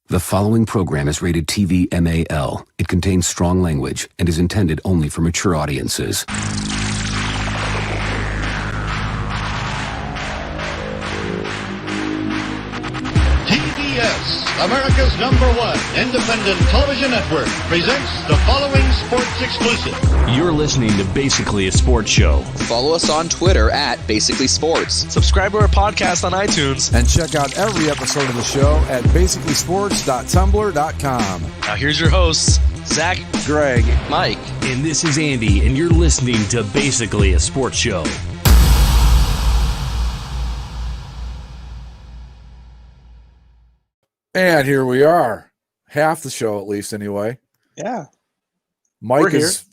The following program is rated TV MAL. It contains strong language and is intended only for mature audiences. TBS, America's #1 independent television network, presents the following sports exclusive. You're listening to Basically a Sports Show. Follow us on Twitter at Basically Sports. Subscribe to our podcast on iTunes. And check out every episode of the show at basicallysports.tumblr.com. Now here's your hosts, Zach, Greg, Mike. and this is Andy, and you're listening to Basically a Sports Show. And here we are. Half the show, at least, anyway. Yeah. Mike is,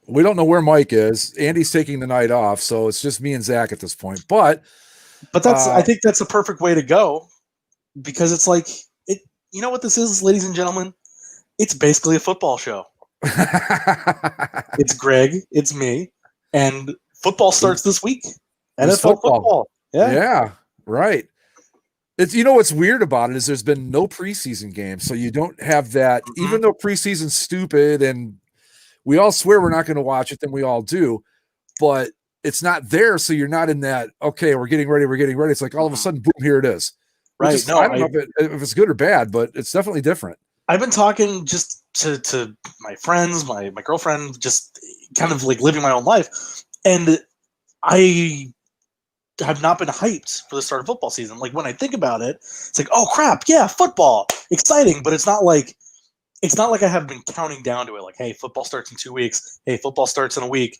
we don't know where Mike is. Andy's taking the night off, so it's just me and Zach at this point. But that's I think that's a perfect way to go, because it's like it. You know what this is, ladies and gentlemen? It's basically a football show. It's Greg, it's me, and football starts this week. It's NFL football. Yeah, right. It's, you know what's weird about it is there's been no preseason games, so you don't have that. Even though preseason's stupid and we all swear we're not going to watch it, then we all do, but it's not there, so you're not in that. Okay, we're getting ready. It's like all of a sudden, boom, here it is. Right? I don't know if it's good or bad, but it's definitely different. I've been talking just to my friends, my girlfriend, just kind of like living my own life, and I have not been hyped for the start of football season. Like, when I think about it, it's like, oh crap, yeah, football, exciting, but it's not like I have been counting down to it. Like, hey, football starts in 2 weeks. Hey, football starts in a week.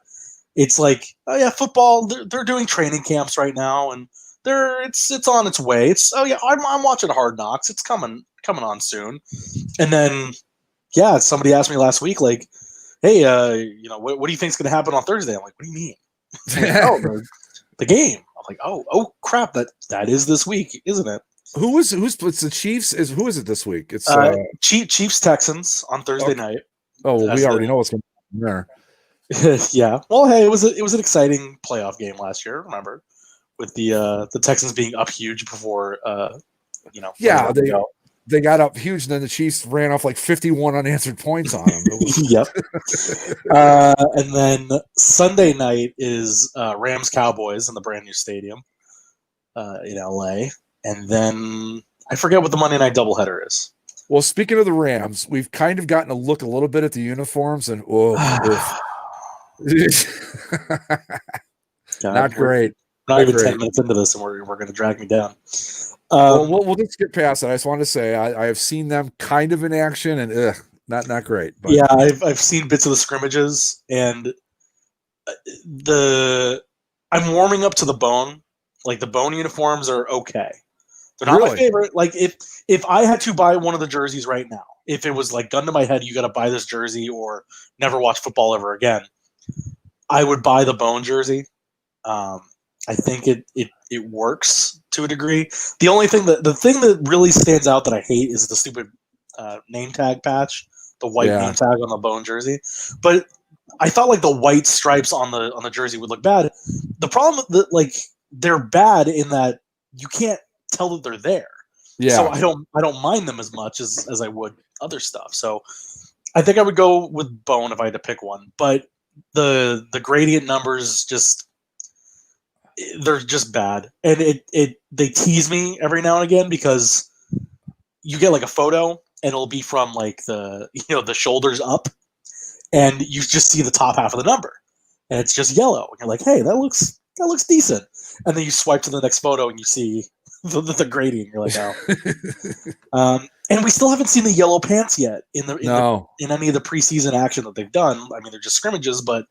It's like, oh yeah, football. They're doing training camps right now, and it's on its way. I'm watching Hard Knocks. It's coming on soon. And then, yeah, somebody asked me last week, like, hey, what do you think's going to happen on Thursday? I'm like, what do you mean? Like, the game. I'm like, oh crap, that is this week, isn't it? Who's it's the Chiefs? Who is it this week? It's Chiefs Texans on Thursday night. Oh, well, we already know what's going to happen there. Yeah. Well, hey, it was an exciting playoff game last year. Remember, with the Texans being up huge before Yeah, they got up huge, and then the Chiefs ran off like 51 unanswered points on them. Yep. And then Sunday night is Rams Cowboys in the brand new stadium in LA. And then I forget what the Monday night doubleheader is. Well, speaking of the Rams, we've kind of gotten a look a little bit at the uniforms, and not great. Not even 10 minutes into this, and we're going to drag me down. We'll just get past it. I just want to say I have seen them kind of in action, and not great. But. Yeah, I've seen bits of the scrimmages, and I'm warming up to the bone. Like, the bone uniforms are okay. They're not my favorite. Like, if I had to buy one of the jerseys right now, if it was like gun to my head, you got to buy this jersey or never watch football ever again, I would buy the bone jersey. I think it works to a degree. The thing that really stands out that I hate is the stupid name tag patch, the white name tag on the bone jersey. But I thought like the white stripes on the jersey would look bad. The problem that like they're bad in that you can't tell that they're there. Yeah. So I don't mind them as much as I would other stuff. So I think I would go with bone if I had to pick one. But the gradient numbers they're just bad, and they tease me every now and again because you get like a photo and it'll be from like the shoulders up, and you just see the top half of the number, and it's just yellow. And you're like, hey, that looks decent, and then you swipe to the next photo and you see the gradient. You're like, oh. And we still haven't seen the yellow pants yet in any of the preseason action that they've done. I mean, they're just scrimmages, but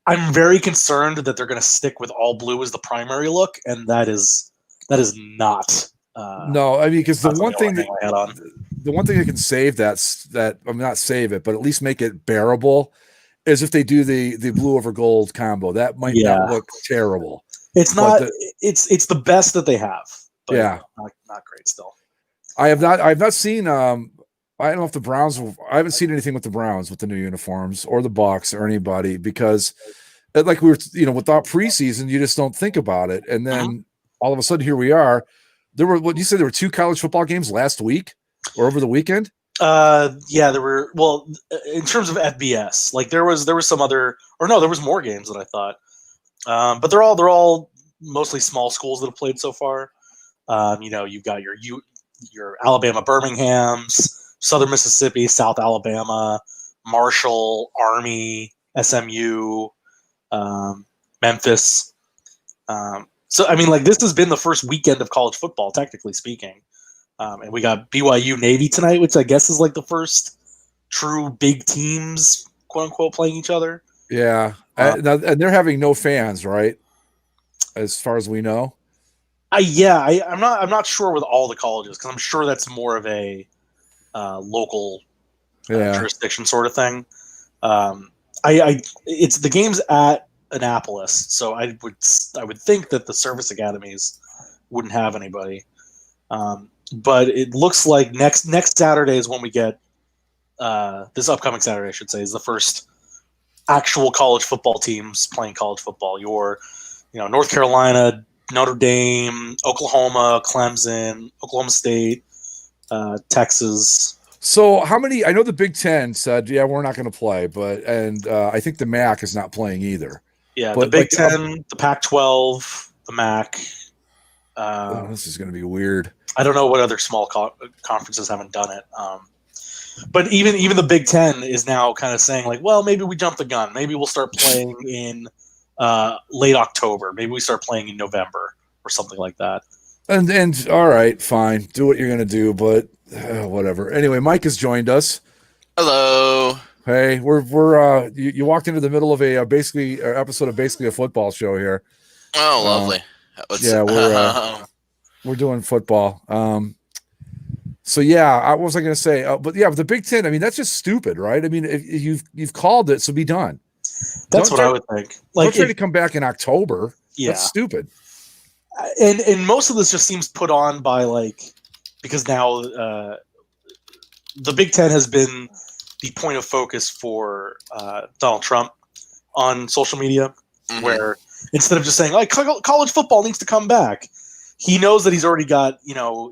I'm very concerned that they're going to stick with all blue as the primary look, and that is not. No, I mean, because the one thing that can save that I mean, not save it, but at least make it bearable, is if they do the blue over gold combo. That might not look terrible. It's not. It's the best that they have. But not great still. I have not seen. I don't know if the Browns. I haven't seen anything with the Browns with the new uniforms or the Bucs or anybody, because, like we were, without preseason, you just don't think about it, and then all of a sudden here we are. There were, what you said, there were 2 college football games last week. or over the weekend? Yeah, there were. Well, in terms of FBS, like there was some other, or no, there was more games than I thought. But they're all mostly small schools that have played so far. You've got your Alabama Birminghams, Southern Mississippi, South Alabama, Marshall, Army, SMU, Memphis. So I mean, like this has been the first weekend of college football, technically speaking. And we got BYU Navy tonight, which I guess is like the first true big teams, quote unquote, playing each other. Yeah, and they're having no fans, right? As far as we know. I'm not sure with all the colleges because I'm sure that's more of a local jurisdiction sort of thing. It's the game's at Annapolis, so I would think that the service academies wouldn't have anybody. But it looks like next Saturday is when we get this upcoming Saturday, I should say, is the first actual college football teams playing college football. North Carolina, Notre Dame, Oklahoma, Clemson, Oklahoma State, Texas. So how many? I know the Big Ten said, "Yeah, we're not going to play," and I think the MAC is not playing either. Yeah, but the Big Ten, the Pac-12, the MAC. This is going to be weird. I don't know what other small conferences haven't done it. But even the Big Ten is now kind of saying like, well, maybe we jumped the gun. Maybe we'll start playing in late October. Maybe we start playing in November or something like that. And all right, fine, do what you're going to do, but whatever. Anyway, Mike has joined us. Hello. Hey, we're you walked into the middle of a episode of basically a football show here. Oh, lovely. We're doing football. So yeah, what was I going to say? But yeah, the Big Ten. I mean, that's just stupid, right? I mean, if you've called it, so be done. That's what I would think. Like, don't try to come back in October. Yeah, that's stupid. And most of this just seems put on by because now the Big Ten has been the point of focus for Donald Trump on social media, where instead of just saying like college football needs to come back, he knows that he's already got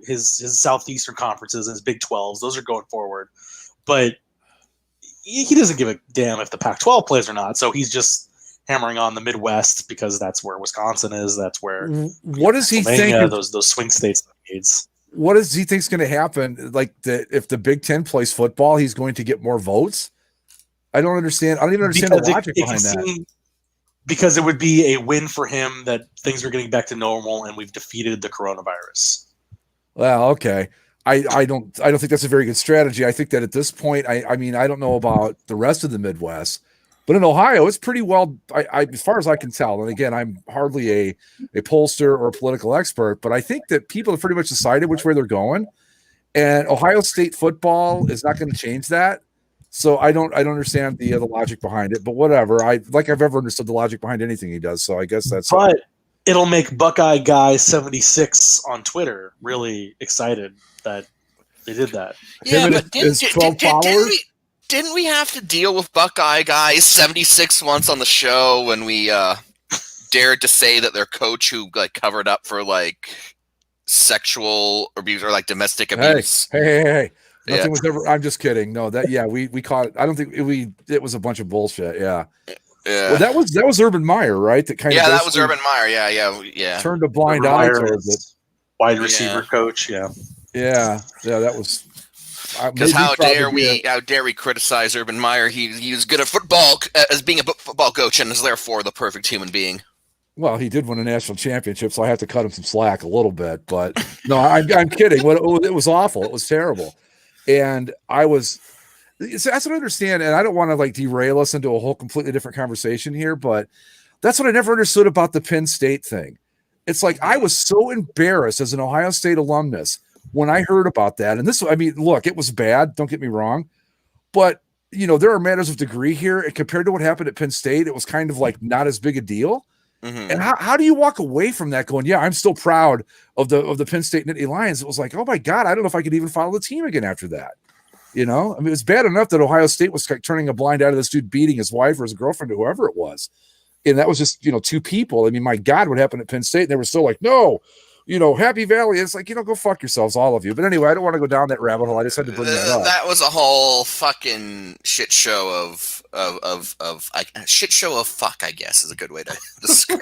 his Southeastern conferences and his Big 12s. Those are going forward, but he doesn't give a damn if the Pac-12 plays or not. So he's just hammering on the Midwest because that's where Wisconsin is. That's where what does he think? Those swing states needs. What does he think's going to happen? Like if the Big Ten plays football, he's going to get more votes. I don't understand. I don't even understand the logic behind that. Because it would be a win for him that things are getting back to normal and we've defeated the coronavirus. Well, okay. I don't think that's a very good strategy. I think that at this point, I mean, I don't know about the rest of the Midwest, but in Ohio, it's pretty well, as far as I can tell. And again, I'm hardly a pollster or a political expert, but I think that people have pretty much decided which way they're going. And Ohio State football is not going to change that. So I don't understand the logic behind it, but whatever. I've ever understood the logic behind anything he does. So I guess that's. But it'll make Buckeye Guy 76 on Twitter really excited that they did that. Yeah, but didn't we have to deal with Buckeye Guy 76 once on the show when we dared to say that their coach who covered up for sexual abuse or domestic abuse? Hey. Nothing was ever. I'm just kidding. No, we caught it. I don't think it was a bunch of bullshit. Yeah. Yeah. Well, that was Urban Meyer, right? That was Urban Meyer. Yeah. Turned a blind eye towards it. Wide receiver coach. Yeah. That was. Because how dare we criticize Urban Meyer? He was good at football as being a football coach and is therefore the perfect human being. Well, he did win a national championship, so I have to cut him some slack a little bit. But no, I'm kidding. It was awful. It was terrible. And that's what I understand. And I don't want to derail us into a whole completely different conversation here, but that's what I never understood about the Penn State thing. It's I was so embarrassed as an Ohio State alumnus when I heard about that. And look, it was bad. Don't get me wrong. But, there are matters of degree here. And compared to what happened at Penn State, it was kind of not as big a deal. Mm-hmm. And how do you walk away from that going, yeah, I'm still proud of the Penn State Nittany Lions? It was oh my God, I don't know if I could even follow the team again after that. It was bad enough that Ohio State was turning a blind eye to this dude beating his wife or his girlfriend or whoever it was. And that was just, two people. I mean, my God, what happened at Penn State? And they were still no, Happy Valley. It's like, go fuck yourselves, all of you. But anyway, I don't want to go down that rabbit hole. I just had to bring that up. That was a whole fucking shit show shit show of fuck, I guess, is a good way to describe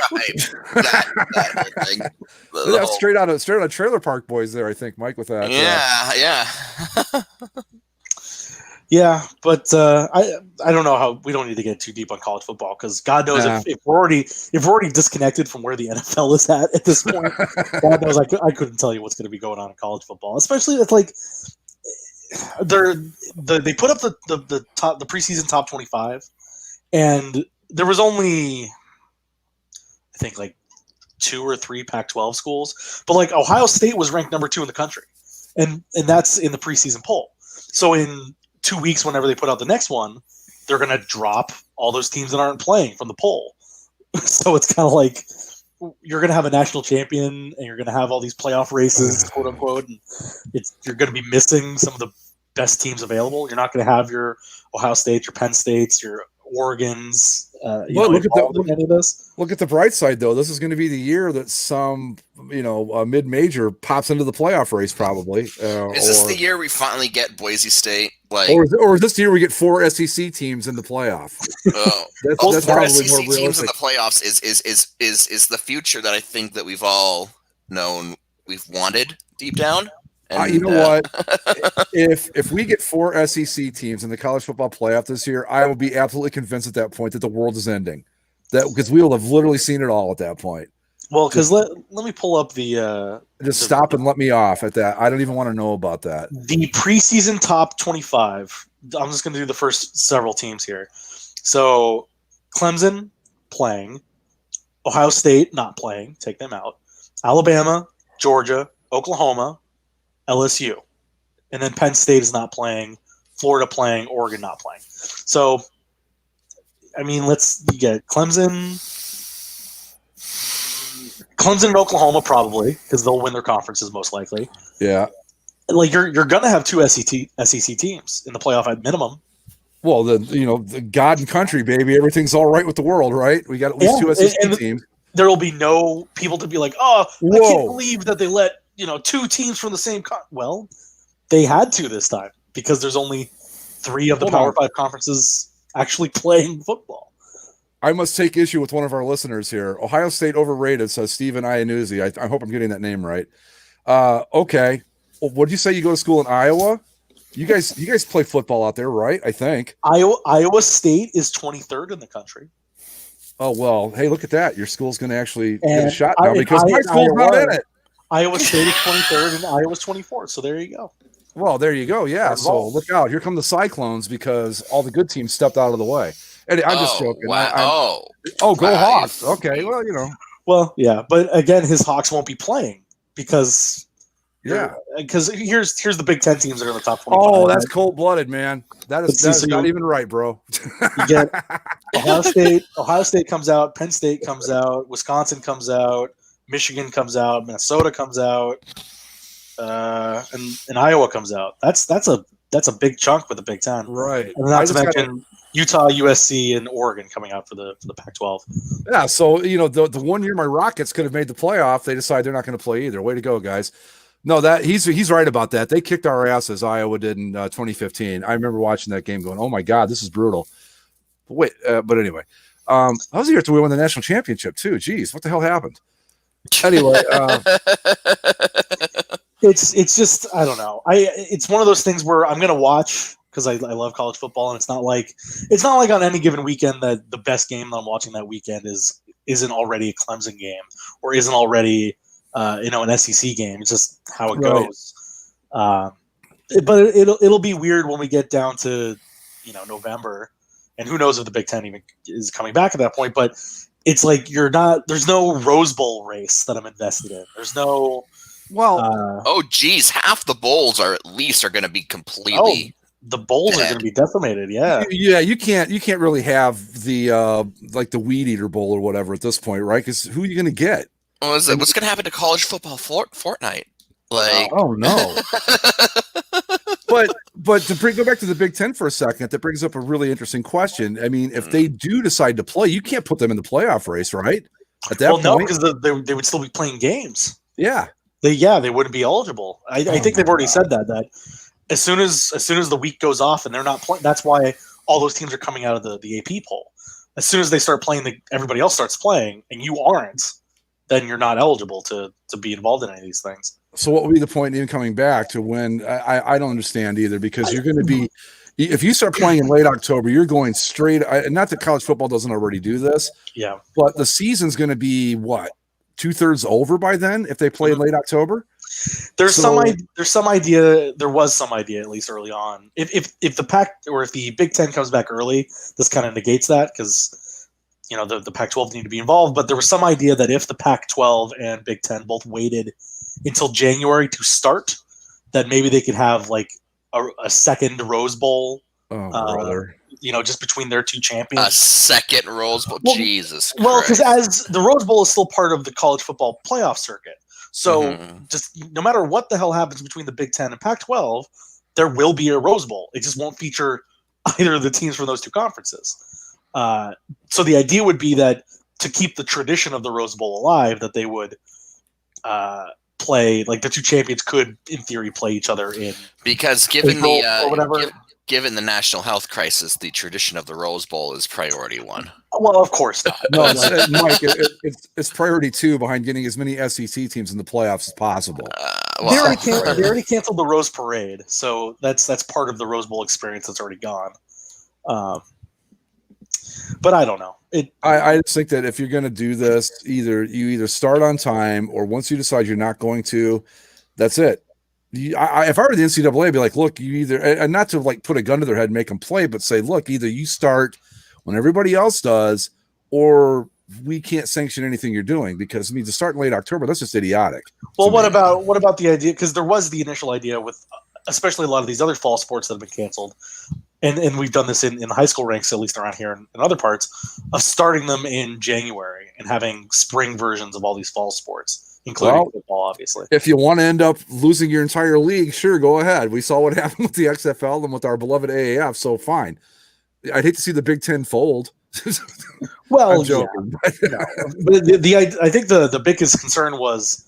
that whole thing. That's straight out of Trailer Park Boys there, I think, Mike, with that. Yeah. Yeah, but I don't know how we don't need to get too deep on college football because God knows if we're already disconnected from where the NFL is at this point. God knows I couldn't tell you what's going to be going on in college football, especially it's like they put up the preseason top 25, and there was only I think like 2 or 3 Pac-12 schools, but like Ohio State was ranked number 2 in the country, and that's in the preseason poll. So in 2 weeks, whenever they put out the next one, they're going to drop all those teams that aren't playing from the poll. So it's kind of like you're going to have a national champion and you're going to have all these playoff races, quote unquote, and you're going to be missing some of the best teams available. You're not going to have your Ohio State, your Penn States, your Oregons. Look at the bright side, though. This is going to be the year that some, mid-major pops into the playoff race, probably. Is this the year we finally get Boise State? Or is this the year we get 4 SEC teams in the playoff? Oh, that's 4 probably SEC more teams in realistic. the playoffs is the future that I think that we've all known, we've wanted deep down. And, you know what? If we get 4 SEC teams in the college football playoff this year, I will be absolutely convinced at that point that the world is ending. Because we will have literally seen it all at that point. Well, because let me pull up the stop and let me off at that. I don't even want to know about that. The preseason top 25. I'm just going to do the first several teams here. So Clemson playing, Ohio State not playing, take them out. Alabama, Georgia, Oklahoma, LSU, and then Penn State is not playing, Florida playing, Oregon not playing. So, I mean, you get Clemson and Oklahoma probably because they'll win their conferences most likely. Yeah, like you're gonna have 2 SEC teams in the playoff at minimum. Well, the God and country, baby, everything's all right with the world, right? We got at least 2 SEC teams. There will be no people to be like, I can't believe that they let 2 teams from the same well, they had to this time because there's only 3 of the Power 5 conferences actually playing football. I must take issue with one of our listeners here. Ohio State overrated, says Steven Iannuzzi. I hope I'm getting that name right. Okay. Well, what did you say? You go to school in Iowa? You guys play football out there, right? I think. Iowa State is 23rd in the country. Oh, well, hey, look at that. Your school's going to actually get a shot now because my school's not in it. Iowa State is 23rd and Iowa's 24th. So there you go. Well, there you go. Yeah. So look out. Here come the Cyclones because all the good teams stepped out of the way. And I'm just joking. Wow. Go Hawks. Okay. Well, Well, yeah. But again, his Hawks won't be playing because because here's the Big Ten teams that are in the top 25. Oh, that's cold-blooded, man. That's not even right, bro. You get Ohio State comes out, Penn State comes out, Wisconsin comes out, Michigan comes out, Minnesota comes out, and Iowa comes out. That's a big chunk for the Big Ten, right? And not to mention Utah, USC, and Oregon coming out for the Pac-12. Yeah, so the 1 year my Rockets could have made the playoff, they decide they're not going to play either. Way to go, guys! No, that he's right about that. They kicked our asses. Iowa did in 2015. I remember watching that game, going, "Oh my god, this is brutal." But anyway, I was here to win the national championship too. Jeez, what the hell happened? Anyway, it's just I don't know. It's one of those things where I'm gonna watch because I love college football, and it's not like on any given weekend that the best game that I'm watching that weekend isn't already a Clemson game or isn't already an SEC game. It's just how it goes. But it'll be weird when we get down to November, and who knows if the Big Ten even is coming back at that point. But it's like there's no Rose Bowl race that I'm invested in. There's no. Well, geez, half the bowls are going to be completely. The bowls are going to be decimated. Yeah, yeah. You can't really have the the Weed Eater Bowl or whatever at this point, right? Because who are you going to get? What's going to happen to college football Fortnite? Oh no! but to go back to the Big Ten for a second, that brings up a really interesting question. I mean, if they do decide to play, you can't put them in the playoff race, right? At that point, no, because they would still be playing games. Yeah. They wouldn't be eligible. I think they've already said that as soon as the week goes off and they're not playing, that's why all those teams are coming out of the AP poll. As soon as they start playing, everybody else starts playing, and you aren't, then you're not eligible to be involved in any of these things. So what would be the point in coming back to when I don't understand either, because you're going to be, if you start playing in late October, you're going straight. Not that college football doesn't already do this, Yeah, but the season's going to be what, 2/3 over by then if they play in late October. There was some idea at least early on. If the Pac or if the Big Ten comes back early, this kind of negates that, because the Pac-12 need to be involved. But there was some idea that if the Pac-12 and Big Ten both waited until January to start, that maybe they could have like a second Rose Bowl. Oh, brother. Just between their two champions. A second Rose Bowl. Jesus Christ. Well, because as the Rose Bowl is still part of the college football playoff circuit. So just no matter what the hell happens between the Big Ten and Pac-12, there will be a Rose Bowl. It just won't feature either of the teams from those two conferences. So the idea would be that to keep the tradition of the Rose Bowl alive, that they would play, like the two champions could, in theory, play each other in. Because given April or whatever. Given the national health crisis, the tradition of the Rose Bowl is priority one. Well, of course not. No, Mike, it's priority 2 behind getting as many SEC teams in the playoffs as possible. They already canceled the Rose Parade, so that's part of the Rose Bowl experience that's already gone. But I don't know. I just think that if you're going to do this, you start on time, or once you decide you're not going to, that's it. If I were the NCAA, I'd be like, look, you either, and not to like put a gun to their head and make them play, but say, look, either you start when everybody else does, or we can't sanction anything you're doing, because to start in late October, that's just idiotic. Well, what about the idea? Because there was the initial idea with, especially a lot of these other fall sports that have been canceled, and we've done this in the high school ranks, at least around here and in other parts, of starting them in January and having spring versions of all these fall sports, including football, obviously. If you want to end up losing your entire league, sure, go ahead. We saw what happened with the XFL and with our beloved AAF, so fine. I'd hate to see the Big Ten fold. Well, I'm joking. Yeah. But I think the biggest concern was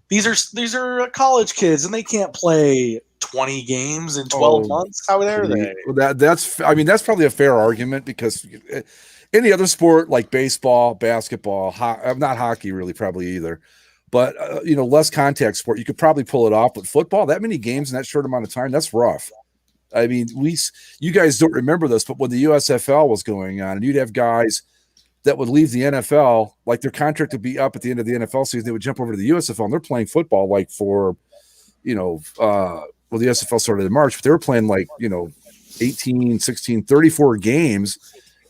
these are college kids and they can't play 20 games in 12 months. How are they? That's probably a fair argument, because any other sport like baseball, basketball, not hockey really probably either, but less contact sport, you could probably pull it off. But football, that many games in that short amount of time, that's rough. I mean, you guys don't remember this, but when the USFL was going on, and you'd have guys that would leave the NFL, like their contract would be up at the end of the NFL season, they would jump over to the USFL, and they're playing football like for, the USFL started in March, but they were playing 18, 16, 34 games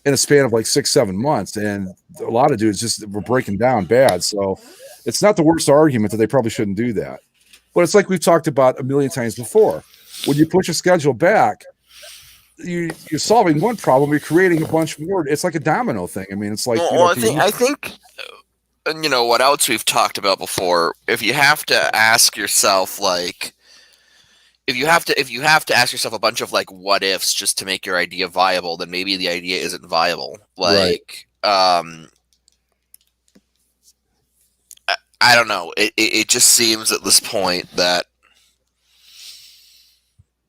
in a span of like 6-7 months. And a lot of dudes just were breaking down bad. So it's not the worst argument that they probably shouldn't do that. But it's like we've talked about a million times before. When you push a schedule back, you're solving one problem, you're creating a bunch more. It's like a domino thing. I mean, it's like I think and what else we've talked about before. If you have to ask yourself, if you have to ask yourself a bunch of what ifs just to make your idea viable, then maybe the idea isn't viable. I don't know. It just seems at this point that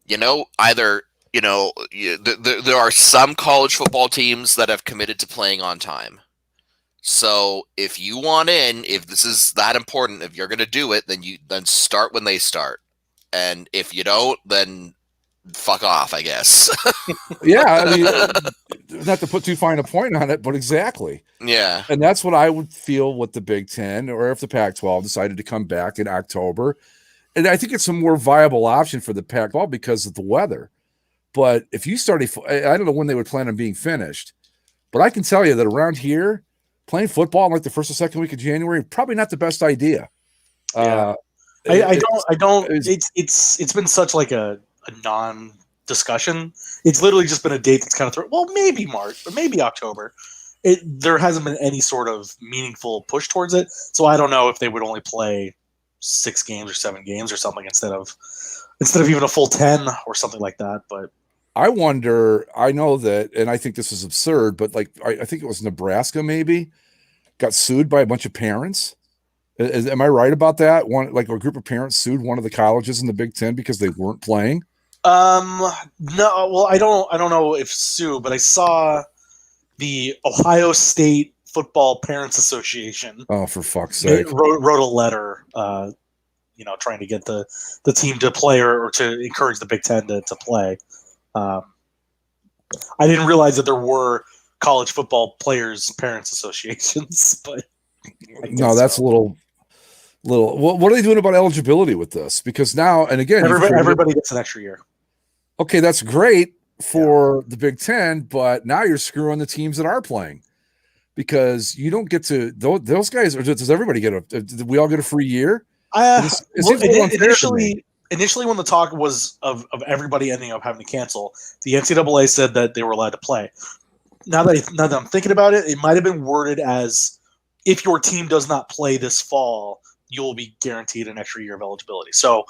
either there are some college football teams that have committed to playing on time. So if you want in, if this is that important, if you're going to do it, then start when they start. And if you don't, then fuck off, I guess. Yeah, I mean, not to put too fine a point on it, but exactly. Yeah. And that's what I would feel with the Big Ten, or if the Pac-12 decided to come back in October. And I think it's a more viable option for the Pac-12 because of the weather. But if you start, I don't know when they would plan on being finished, but I can tell you that around here, playing football in like the first or second week of January, probably not the best idea. Yeah. I don't. It's been such like a non-discussion. It's literally just been a date that's kind of thrown. Well, maybe March or maybe October. There hasn't been any sort of meaningful push towards it. So I don't know if they would only play 6 games or 7 games or something instead of even a full 10 or something like that. But I wonder. I know that, and I think this is absurd, but I think it was Nebraska maybe got sued by a bunch of parents Am I right about that? One, like a group of parents sued one of the colleges in the Big Ten because they weren't playing. No, well, I don't know if sue, but I saw the Ohio State Football Parents Association. Oh, for fuck's They sake! wrote a letter, trying to get the team to play or to encourage the Big Ten to play. I didn't realize that there were college football players' parents associations, but No, that's a little. What are they doing about eligibility with this? Because now, and again, everybody gets an extra year. Okay, that's great for the Big Ten, but now you're screwing the teams that are playing because you don't get to those guys. Or does everybody get do we all get a free year? Initially, when the talk was of everybody ending up having to cancel, the NCAA said that they were allowed to play. Now that I'm thinking about it, it might have been worded as if your team does not play this fall, you will be guaranteed an extra year of eligibility. So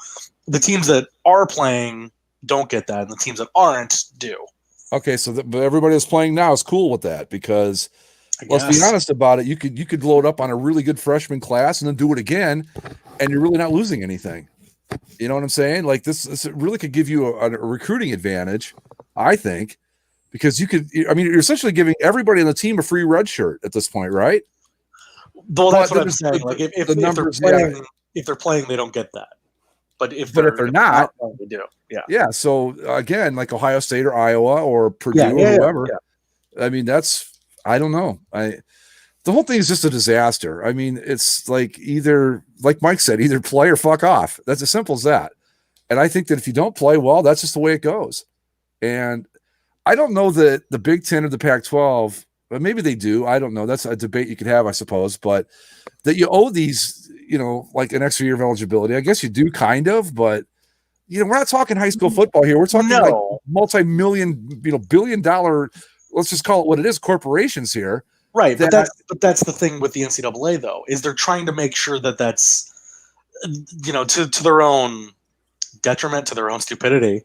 the teams that are playing don't get that, and the teams that aren't do. Okay, so but everybody that's playing now is cool with that because let's be honest about it. You could load up on a really good freshman class and then do it again, and you're really not losing anything. You know what I'm saying? Like this really could give you a recruiting advantage, I think, because you're essentially giving everybody on the team a free red shirt at this point, right? Well, that's what I'm saying. Like if they're playing, they don't get that. But if they're not, they do. Yeah. Yeah. So again, like Ohio State or Iowa or Purdue or whoever. Yeah. I mean, I don't know. The whole thing is just a disaster. I mean, it's like like Mike said, either play or fuck off. That's as simple as that. And I think that if you don't play, well, that's just the way it goes. And I don't know that the Big Ten or the Pac-12, but maybe they do. I don't know. That's a debate you could have, I suppose. But that you owe these, like an extra year of eligibility. I guess you do kind of, but we're not talking high school football here. We're talking like multi-million, billion-dollar, let's just call it what it is, corporations here. Right, but that's the thing with the NCAA though, is they're trying to make sure that that's, to their own detriment, to their own stupidity.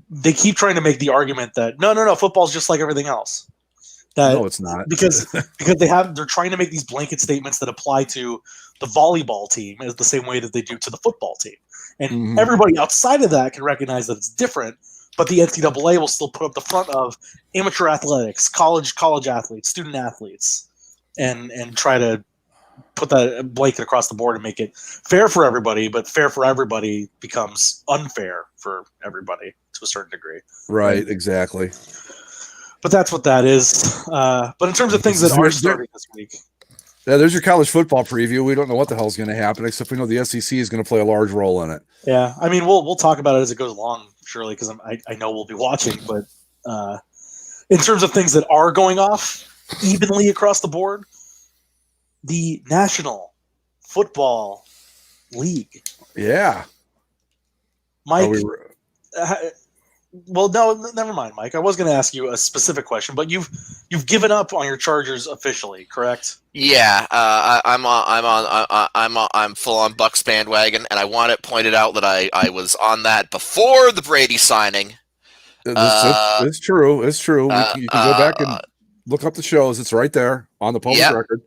They keep trying to make the argument that no, football's just like everything else. No, it's not, because they're trying to make these blanket statements that apply to the volleyball team as the same way that they do to the football team, and everybody outside of that can recognize that it's different. But the NCAA will still put up the front of amateur athletics, college athletes, student athletes, and try to put that blanket across the board and make it fair for everybody. But fair for everybody becomes unfair for everybody to a certain degree. Right, exactly. But that's what that is. But in terms of things that are starting this week. Yeah, there's your college football preview. We don't know what the hell's going to happen, except we know the SEC is going to play a large role in it. Yeah, I mean, we'll talk about it as it goes along, surely, because I know we'll be watching. But in terms of things that are going off evenly across the board, the National Football League. Yeah. Mike, well, no, never mind, Mike. I was going to ask you a specific question, but you've given up on your Chargers officially, correct? Yeah, I'm full on Bucks bandwagon, and I want it pointed out that I was on that before the Brady signing. It's true. It's true. You can go back and look up the shows. It's right there on the public record.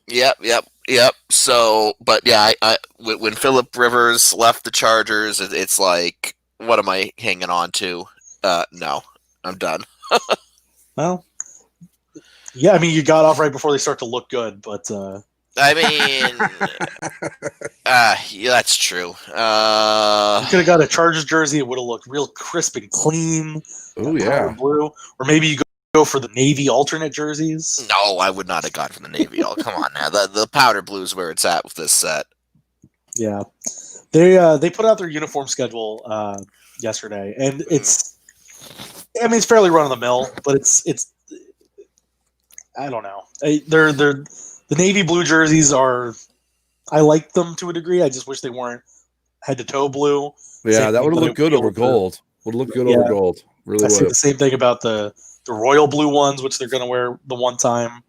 Yep. So, but yeah, when Phillip Rivers left the Chargers, it's like, what am I hanging on to? No, I'm done. Well, yeah, I mean, you got off right before they start to look good, but I mean, yeah, that's true. You could have got a Chargers jersey; it would have looked real crisp and clean. Oh yeah, blue, or maybe you go for the navy alternate jerseys. No, I would not have gone for the navy. Oh, come on now, the powder blue is where it's at with this set. Yeah, they put out their uniform schedule yesterday, and it's fairly run of the mill, but it's I don't know. They're the navy blue jerseys are. I like them to a degree. I just wish they weren't head to toe blue. Yeah, that would have looked good over gold. Would have looked good over gold. Really, I see the same thing about the royal blue ones, which they're going to wear the one time.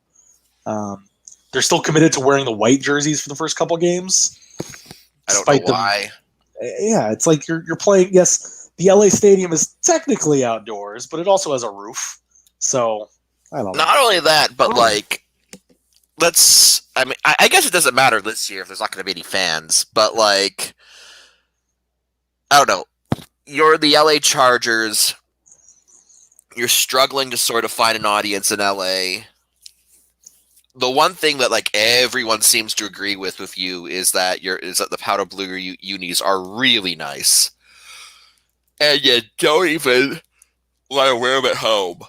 They're still committed to wearing the white jerseys for the first couple games. I don't know why. Yeah, it's like you're playing. Yes, the LA Stadium is technically outdoors, but it also has a roof. So I don't know. Not only that, but like let's. I mean, I guess it doesn't matter this year if there's not going to be any fans, but like, I don't know. You're the LA Chargers. You're struggling to sort of find an audience in LA. The one thing that like everyone seems to agree with you is that the powder blue unis are really nice, and you don't even want to wear them at home.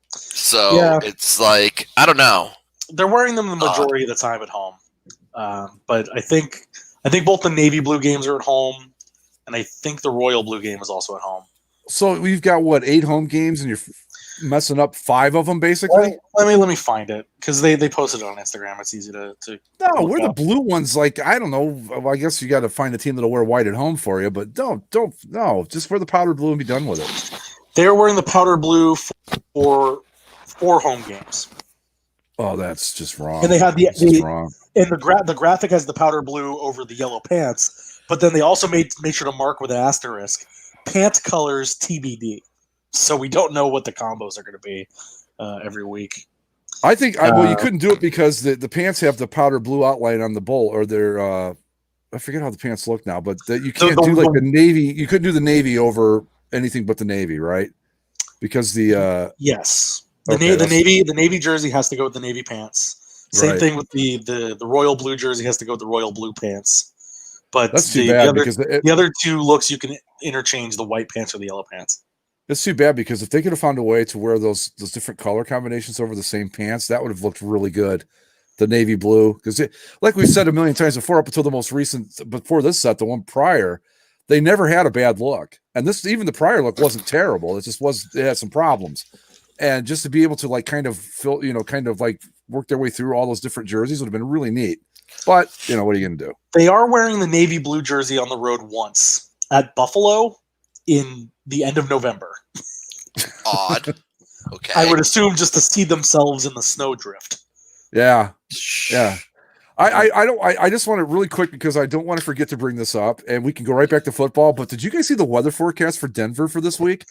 So Yeah. it's like I don't know. They're wearing them the majority of the time at home, but I think both the navy blue games are at home, and I think the royal blue game is also at home. So we've got what 8 home games, and you're messing up 5 of them basically. Let me find it because they posted it on Instagram. It's easy to No, we're the blue ones. Like I don't know. Well, I guess you got to find a team that'll wear white at home for you, but don't no. Just wear the powder blue and be done with it. They're wearing the powder blue for 4 home games. Oh, that's just wrong. And they have That's just wrong. and the graphic has the powder blue over the yellow pants, but then they also made sure to mark with an asterisk pant colors TBD. So we don't know what the combos are going to be every week. I think well, you couldn't do it because the pants have the powder blue outline on the bowl, or they're I forget how the pants look now, but you can't do like the navy. You couldn't do the navy over anything but the navy, right? Because the yes. The navy jersey has to go with the navy pants. Same thing with the royal blue jersey has to go with the royal blue pants. But that's too bad because the other 2 looks you can interchange the white pants or the yellow pants. It's too bad because if they could have found a way to wear those different color combinations over the same pants, that would have looked really good. The navy blue, because like we've said a million times before, up until the most recent, before this set, the one prior, they never had a bad look, and even the prior look wasn't terrible. It just it had some problems. And just to be able to like kind of work their way through all those different jerseys would have been really neat. But what are you going to do? They are wearing the navy blue jersey on the road once at Buffalo in the end of November. Odd. Okay. I would assume just to see themselves in the snowdrift. Yeah. Yeah. I just want it really quick because I don't want to forget to bring this up, and we can go right back to football. But did you guys see the weather forecast for Denver for this week?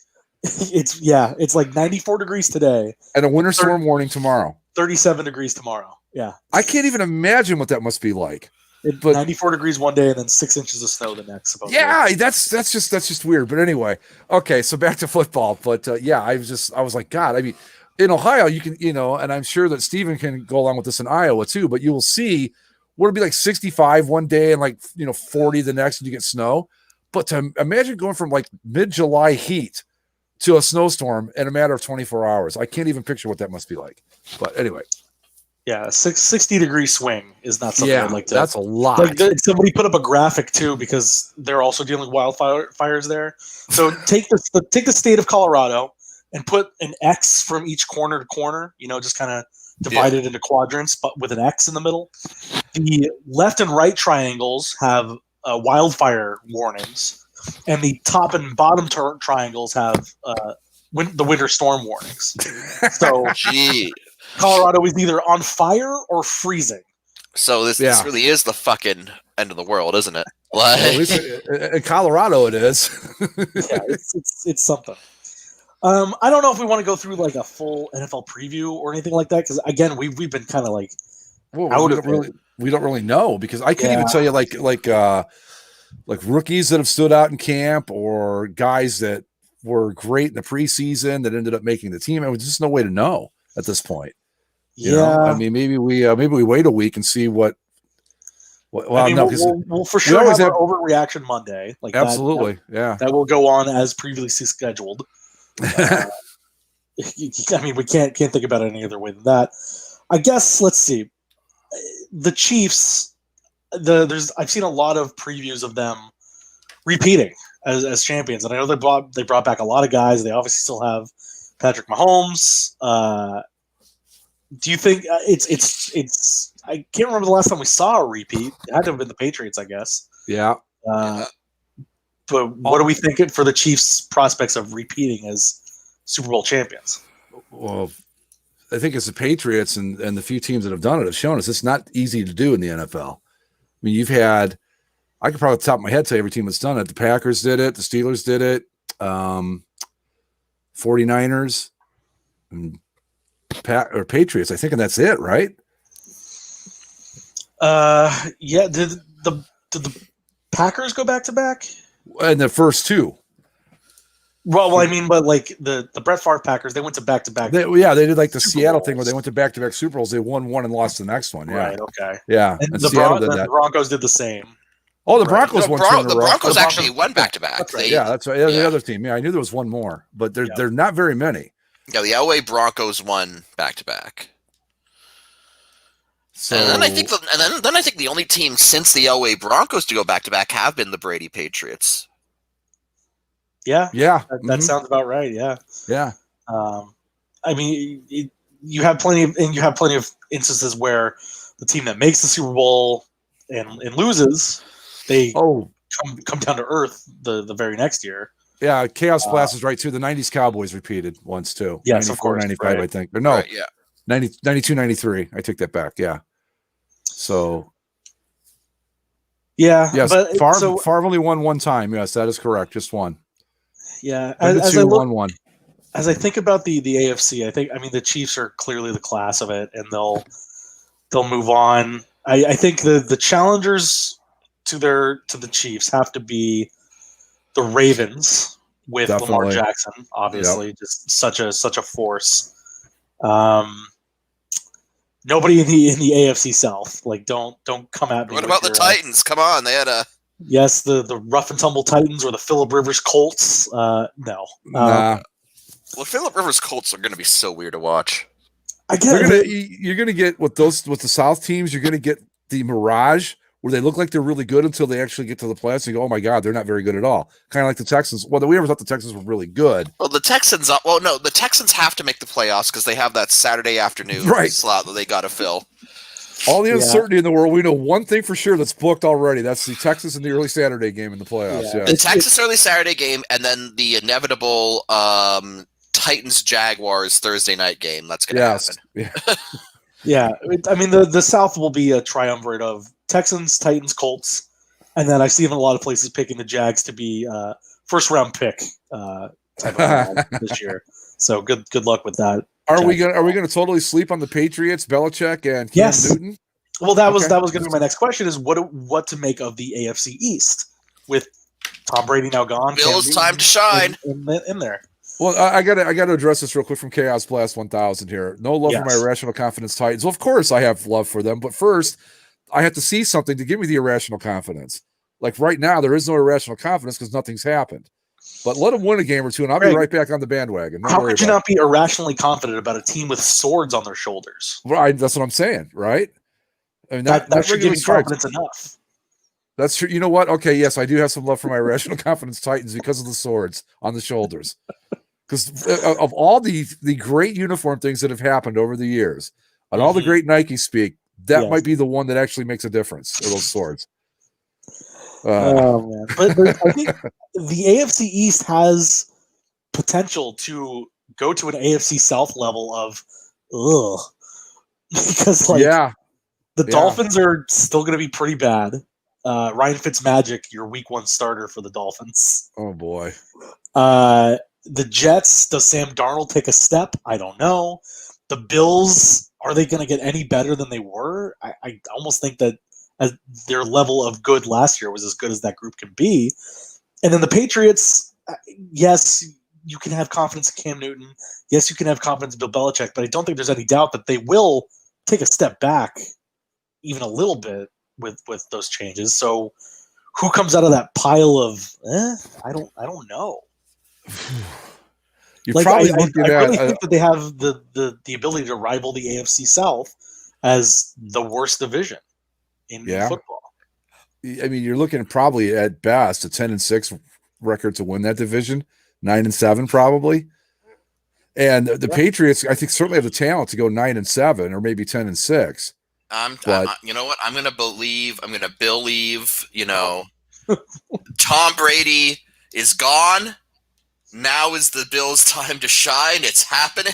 It's like 94 degrees today and a winter storm warning tomorrow. 37 degrees tomorrow. Yeah. I can't even imagine what that must be like. But 94 degrees one day and then 6 inches of snow the next. Supposedly. Yeah, that's just weird. But anyway, okay, so back to football. But I was like, God, I mean, in Ohio, you can, and I'm sure that Steven can go along with this in Iowa too, but you will see what it'll be like 65 one day and like, 40 the next and you get snow. But to imagine going from like mid-July heat to a snowstorm in a matter of 24 hours, I can't even picture what that must be like. But anyway. Yeah, 60-degree swing is not something I'd like to. That's a lot. Like somebody put up a graphic too because they're also dealing with wildfires there. So take the state of Colorado and put an X from each corner to corner. Just kind of divide it into quadrants, but with an X in the middle. The left and right triangles have wildfire warnings, and the top and bottom triangles have the winter storm warnings. So, Gee. Colorado is either on fire or freezing. So this really is the fucking end of the world, isn't it? Like, well, at least in Colorado it is. Yeah, it's something. I don't know if we want to go through like a full NFL preview or anything like that because again we've been kind of like we don't really know because I can't even tell you like rookies that have stood out in camp or guys that were great in the preseason that ended up making the team. There's just no way to know at this point. You know? I mean, maybe we wait a week and see what. We'll for sure have our overreaction Monday. Like absolutely, that will go on as previously scheduled. I mean, we can't think about it any other way than that. I guess let's see. The Chiefs. I've seen a lot of previews of them repeating as champions, and I know they brought back a lot of guys. They obviously still have Patrick Mahomes. Do you think it's? I can't remember the last time we saw a repeat. It had to have been the Patriots, I guess. Yeah. But what are we thinking for the Chiefs' prospects of repeating as Super Bowl champions? Well, I think it's the Patriots and the few teams that have done it have shown us it's not easy to do in the NFL. I mean, you've had, I could probably off the top of my head tell you every team that's done it. The Packers did it. The Steelers did it. 49ers and Patriots. I think, and that's it, right? Yeah. Did the Packers go back to back? And the first two. Well, I mean, but like the Brett Favre Packers, they went to back. They did like the Super Seattle Bowls. thing where they went to back Super Bowls. They won one and lost the next one. Yeah, Right. Okay. yeah. And And Seattle did the that. Broncos did the same. Oh, the Right. Broncos The, won Bron- two in a the row. Broncos The actually Broncos- won back to back. That's right. Yeah, that's right. Yeah, the Yeah. other team. Yeah, I knew there was one more, but Yeah. they're not very many. Yeah, the LA Broncos won back to back. So And then I think the only team since the LA Broncos to go back to back have been the Brady Patriots. Yeah. yeah, That mhm, sounds about right. Yeah. yeah, I mean, you have plenty of instances where the team that makes the Super Bowl and loses, they oh come down to earth the very next year. yeah. Chaos Blast is right too. The '90s Cowboys repeated once too. Yes, of 94, course, 95, right. I think. Or no, Right, yeah. 90, 92, 93. I take that back. Yeah. So Yeah. yes, But Favre only won one time. Yes, that is correct. Just one. yeah. Number As two, I look, 1-1. as I think about the AFC, I mean the Chiefs are clearly the class of it, and they'll move on. I think the challengers to the Chiefs have to be the Ravens with Lamar Definitely. Jackson, obviously, just such a force. Nobody in the AFC South, like don't come at me. What with about the your, Titans? Come on, they had a yes, the rough and tumble Titans or the Phillip Rivers Colts. No, Nah, well, Philip Rivers Colts are going to be so weird to watch. I get it. you're gonna get with the South teams. You're gonna get the mirage where they look like they're really good until they actually get to the playoffs. And you go, oh my god, they're not very good at all. Kind of like the Texans. Well, we never thought the Texans were really good. Well, the Texans. Well, no, the Texans have to make the playoffs because they have that Saturday afternoon Right. slot that they got to fill. All the Yeah. uncertainty in the world. We know one thing for sure that's booked already. That's the Texans in the early Saturday game in the playoffs. Yeah. Yeah. The Texas early Saturday game, and then the inevitable Titans Jaguars Thursday night game. That's going to Yes. happen. Yeah. Yeah, I mean the South will be a triumvirate of Texans, Titans, Colts, and then I've seen a lot of places picking the Jags to be first round pick type of this year. So good luck with that. Are we gonna totally sleep on the Patriots, Belichick, and Cam Yes. Newton? Well, that was Okay. going to be my next question: is what to make of the AFC East with Tom Brady now gone, Cam Bills Newton time to shine. in there. Well, I gotta address this real quick from Chaos Blast 1000 here. No love for my Yes. irrational confidence Titans. Well, of course I have love for them, but first I have to see something to give me the irrational confidence. Like right now, there is no irrational confidence because nothing's happened. But let them win a game or two, and I'll be Greg, right back on the bandwagon. Don't How worry could you about not be irrationally confident about a team with swords on their shoulders? it. Right, that's what I'm saying, right? I mean, That should give regular you strikes. confidence enough. That's true. You know what? Okay, yes, I do have some love for my irrational confidence Titans because of the swords on the shoulders. Because of all the great uniform things that have happened over the years, and all the Mhm. great Nike speak, that Yes. might be the one that actually makes a difference. Are those swords? Oh man! But I think the AFC East has potential to go to an AFC South level of ugh, because like yeah, the yeah. Dolphins are still going to be pretty bad. Ryan Fitzmagic, your Week 1 starter for the Dolphins. Oh boy. The Jets, does Sam Darnold take a step? I don't know. The Bills, are they going to get any better than they were? I almost think that as their level of good last year was as good as that group can be. And then the Patriots, yes, you can have confidence in Cam Newton. Yes, you can have confidence in Bill Belichick, but I don't think there's any doubt that they will take a step back even a little bit with those changes. So who comes out of that pile of I don't know. You're Like probably I looking really at think that they have the ability to rival the AFC South as the worst division in Yeah. football. I mean, you're looking probably at best a 10-6 record to win that division, 9-7 probably. And the Patriots, I think, certainly have the talent to go 9-7 or maybe 10-6. You know what? I'm going to believe. You know, Tom Brady is gone. Now is the Bills' time to shine. It's happening.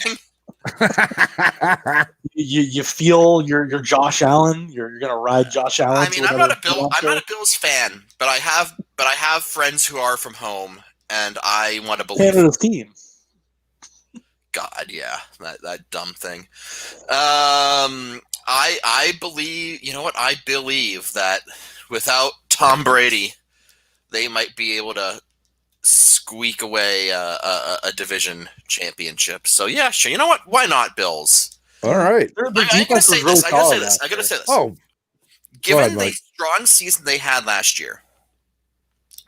You feel you're Josh Allen. You're gonna ride Josh Allen. I mean, I'm not a Bills fan, but I have friends who are from home, and I want to believe. Canada's team. God, yeah, that dumb thing. I believe. You know what? I believe that without Tom Brady, they might be able to squeak away a division championship. So yeah, sure. You know what? Why not, Bills? All right. Their I gotta defense say was really this. I gotta say solid this. I last gotta year. say this. Oh, Given ahead, the Mike. strong season they had last year,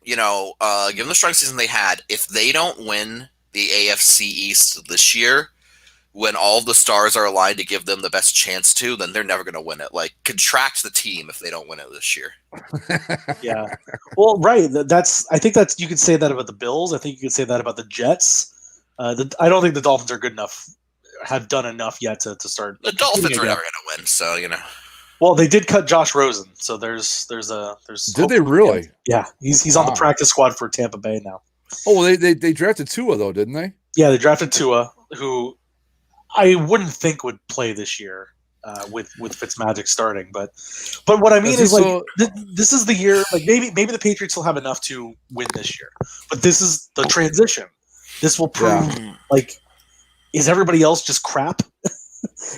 given the strong season they had, if they don't win the AFC East this year, when all the stars are aligned to give them the best chance to, then they're never going to win it. Like, contract the team if they don't win it this year. Yeah. Well, right. I think that's you could say that about the Bills. I think you could say that about the Jets. I don't think the Dolphins are good enough, have done enough yet to start. The Dolphins competing are again. never going to win, so Well, they did cut Josh Rosen, so there's. Did they really? Yeah, he's on the Wow. practice squad for Tampa Bay now. Oh, they drafted Tua though, didn't they? Yeah, they drafted Tua, who I wouldn't think would play this year with Fitzmagic starting. But what I mean is like this is the year. Like maybe the Patriots will have enough to win this year, but this is the transition. This will prove like is everybody else just crap?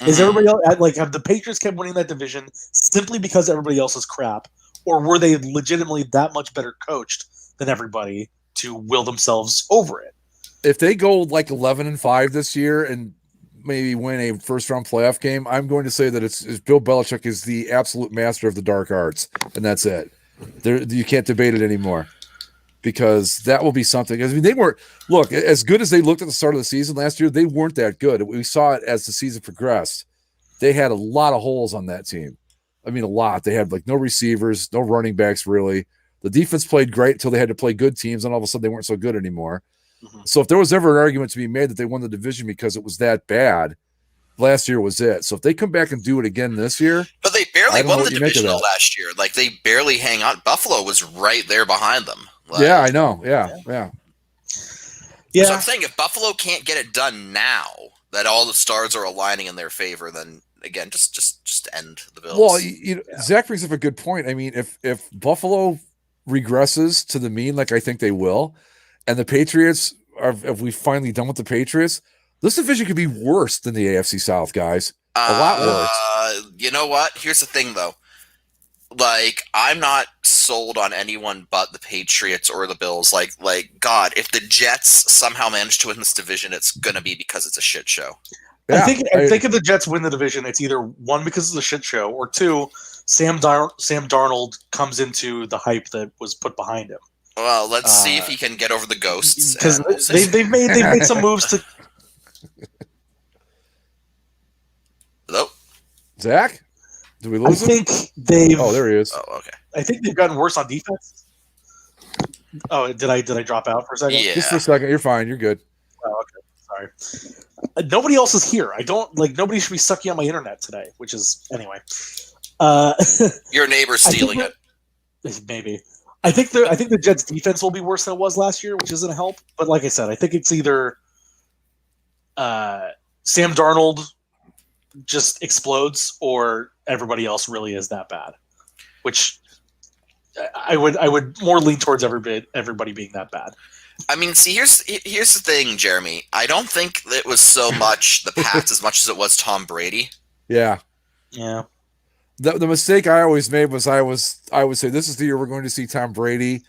Is everybody else like have the Patriots kept winning that division simply because everybody else is crap, or were they legitimately that much better coached than everybody to will themselves over it? If they go like 11-5 this year and maybe win a first round playoff game, I'm going to say that it's Bill Belichick is the absolute master of the dark arts, and that's it. You can't debate it anymore because that will be something. I mean, they weren't as good as they looked at the start of the season last year. They weren't that good. We saw it as the season progressed. They had a lot of holes on that team. I mean, a lot. They had like no receivers, no running backs really. The defense played great until they had to play good teams, and all of a sudden they weren't so good anymore. So if there was ever an argument to be made that they won the division because it was that bad, last year was it. So if they come back and do it again this year, but they barely won the you make of division that. last year. Like they barely hang on. Buffalo was right there behind them. Like, yeah, I know. Yeah. Yeah, So I'm saying if Buffalo can't get it done now, that all the stars are aligning in their favor, then again, just end the Bills. Well, Zach brings up a good point. I mean, if Buffalo regresses to the mean, like I think they will, and the Patriots if we finally done with the Patriots, this division could be worse than the AFC South, guys. A lot worse. You know what? Here's the thing, though. Like, I'm not sold on anyone but the Patriots or the Bills. Like, God, if the Jets somehow manage to win this division, it's gonna be because it's a shit show. Yeah, I think if the Jets win the division, it's either one because it's a shit show, or two, Sam Darnold comes into the hype that was put behind him. Well, let's see if he can get over the ghosts. Because they've made some moves to. Hello? Zach? Did we I lose him? think they've. Oh, there he is. Oh, okay. I think they've gotten worse on defense. Oh, did I drop out for a second? Yeah. Just for a second. You're fine. You're good. Oh, okay. Sorry. Nobody else is here. I don't like. Nobody should be sucking on my internet today. Which is anyway. Your neighbor's stealing it. Maybe. I think the Jets' defense will be worse than it was last year, which isn't a help. But like I said, I think it's either Sam Darnold just explodes, or everybody else really is that bad. Which I would more lean towards everybody being that bad. I mean, see, here's the thing, Jeremy. I don't think it was so much the Pats as much as it was Tom Brady. Yeah. Yeah. The mistake I always made was I would say this is the year we're going to see Tom Brady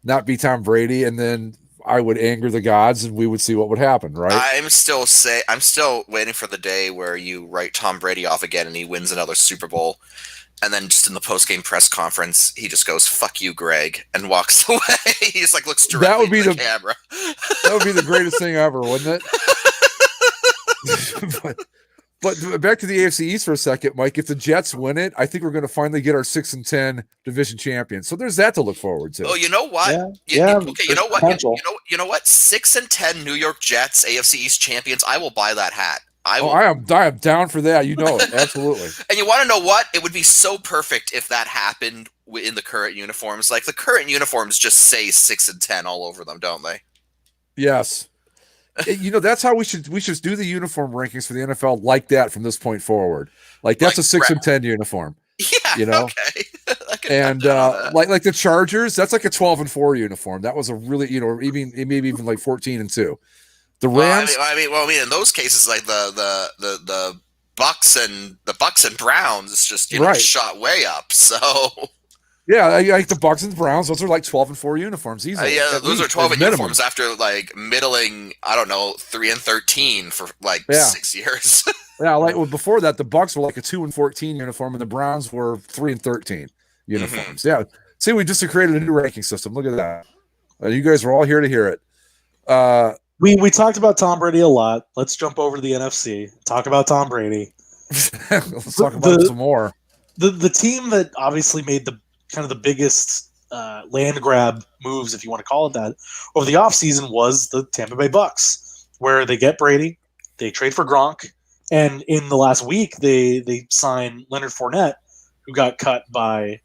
not be Tom Brady, and then I would anger the gods and we would see what would happen, right? I'm still waiting for the day where you write Tom Brady off again and he wins another Super Bowl, and then just in the post-game press conference he just goes "fuck you, Greg" and walks away. He just like looks directly That would be at the the- camera. That would be the greatest thing ever, wouldn't it? But back to the AFC East for a second, Mike. If the Jets win it, I think we're going to finally get our 6-10 division champion. So there's that to look forward to. Oh, you know what? Yeah. Okay, you know what? Potential. You know what? 6-10 New York Jets, AFC East champions. I will buy that hat. I will. I am down for that. You know it. Absolutely. And you want to know what? It would be so perfect if that happened in the current uniforms. Like the current uniforms just say 6-10 all over them, don't they? Yes. That's how we should do the uniform rankings for the NFL like that from this point forward. Like that's Like a 6-10 uniform. Yeah. Okay. And like the Chargers, that's like a 12-4 uniform. That was a really, maybe even like 14-2. The Rams, Well, I mean, in those cases, like the Bucks and Browns just Right. shot way up. So Yeah, like the Bucks and the Browns, those are like 12-4 uniforms easily. yeah, at those are least, 12 at minimum. uniforms after like middling, I don't know, 3-13 for like Yeah. 6 years. Yeah, like before that, the Bucks were like a 2-14 uniform, and the Browns were 3-13 uniforms. Yeah, see, we just created a new ranking system. Look at that. You guys are all here to hear it. We talked about Tom Brady a lot. Let's jump over to the NFC. Talk about Tom Brady. Let's talk about it some more. The team that obviously made the kind of the biggest land grab moves, if you want to call it that, over the offseason was the Tampa Bay Bucks, where they get Brady, they trade for Gronk, and in the last week they sign Leonard Fournette, who got cut by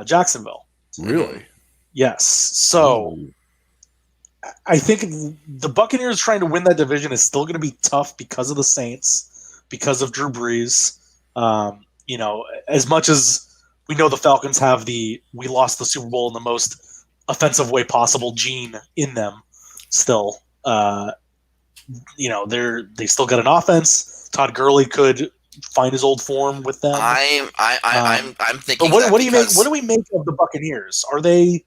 Jacksonville. Really? Yes. So I think the Buccaneers trying to win that division is still going to be tough because of the Saints, because of Drew Brees. As much as we know the Falcons have we lost the Super Bowl in the most offensive way possible gene in them still. They still got an offense. Todd Gurley could find his old form with them. I'm thinking. But what do we make of the Buccaneers? Are they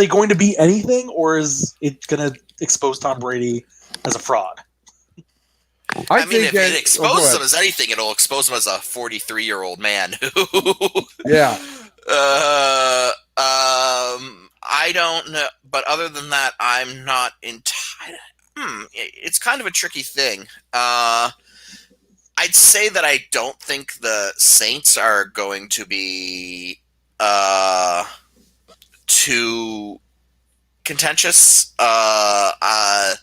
going to be anything, or is it going to expose Tom Brady as a fraud? I mean, if it exposes him as anything, it'll expose him as a 43-year-old man who. Yeah. I don't know, but other than that, I'm not entirely. It's kind of a tricky thing. I'd say that I don't think the Saints are going to be too contentious. I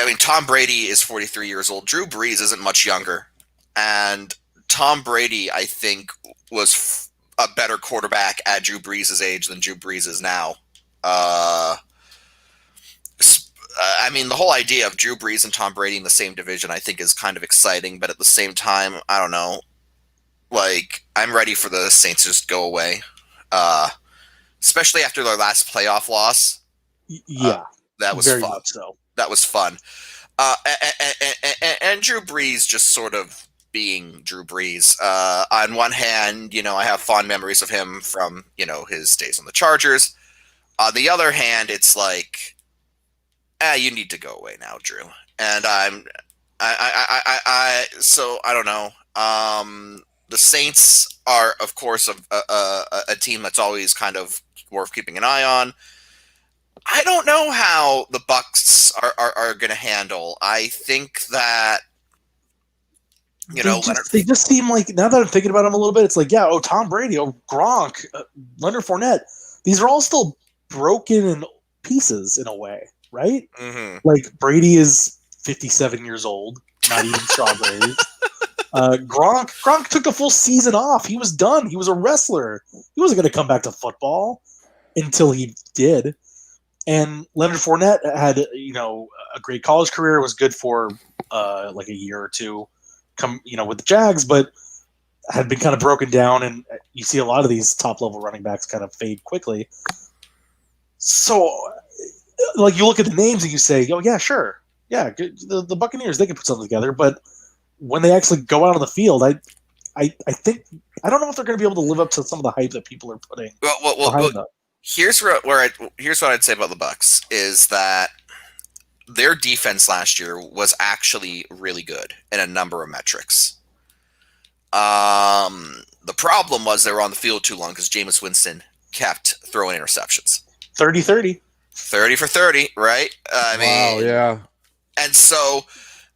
mean, Tom Brady is 43 years old. Drew Brees isn't much younger. And Tom Brady, I think, was a better quarterback at Drew Brees' age than Drew Brees is now. I mean, the whole idea of Drew Brees and Tom Brady in the same division, I think, is kind of exciting. But at the same time, I don't know. Like, I'm ready for the Saints to just go away. Especially after their last playoff loss. Yeah. That was very fun. much so. That was fun. And Drew Brees just sort of being Drew Brees. On one hand, I have fond memories of him from, his days on the Chargers. On the other hand, it's like, you need to go away now, Drew. And so I don't know. The Saints are, of course, a team that's always kind of worth keeping an eye on. I don't know how the Bucks are going to handle. I think that they just seem like, now that I'm thinking about them a little bit, it's like, Tom Brady, Gronk, Leonard Fournette. These are all still broken in pieces in a way, right? Mm-hmm. Like Brady is 57 years old, not even strawberries. Gronk took a full season off. He was done. He was a wrestler. He wasn't going to come back to football until he did. And Leonard Fournette had, a great college career. Was good for like a year or two, with the Jags, but had been kind of broken down. And you see a lot of these top level running backs kind of fade quickly. So, like, you look at the names and you say, "Oh yeah, sure, yeah, the Buccaneers, they can put something together." But when they actually go out on the field, I think I don't know if they're going to be able to live up to some of the hype that people are putting behind them. Here's what I'd say about the Bucks is that their defense last year was actually really good in a number of metrics. The problem was they were on the field too long because Jameis Winston kept throwing interceptions. 30-30. 30 for 30, right? Wow, yeah. And so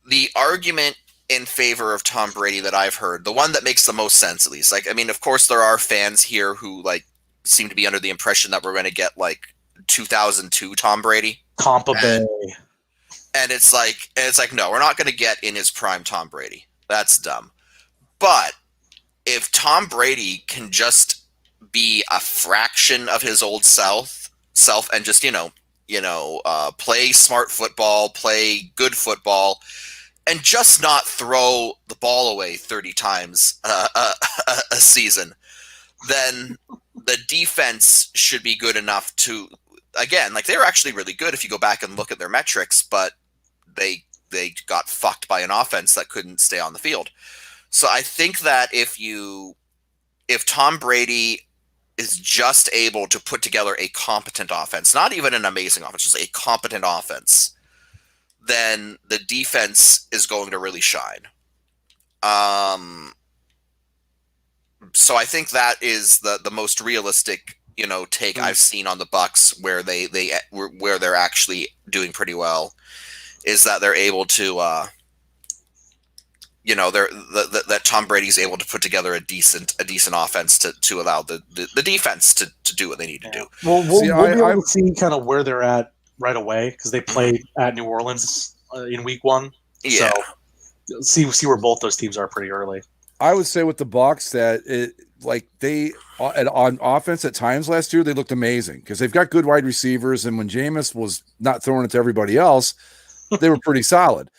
the argument in favor of Tom Brady that I've heard, the one that makes the most sense at least, of course there are fans here who seem to be under the impression that we're going to get 2002 Tom Brady. Tampa Bay. And it's like, no, we're not going to get in his prime Tom Brady. That's dumb. But if Tom Brady can just be a fraction of his old self and just, play smart football, play good football, and just not throw the ball away 30 times a season, then the defense should be good enough to, again, they were actually really good if you go back and look at their metrics, but they they got fucked by an offense that couldn't stay on the field. So I think that if Tom Brady is just able to put together a competent offense, not even an amazing offense, just a competent offense, then the defense is going to really shine. So I think that is the most realistic, take I've seen on the Bucs, where they're actually doing pretty well, is that they're able to, that Tom Brady's able to put together a decent offense to allow the defense to do what they need to do. Well, we'll be able to see kind of where they're at right away, because they played at New Orleans in week 1. Yeah. So see where both those teams are pretty early. I would say with the Bucs that they on offense at times last year, they looked amazing because they've got good wide receivers, and when Jameis was not throwing it to everybody else, they were pretty solid.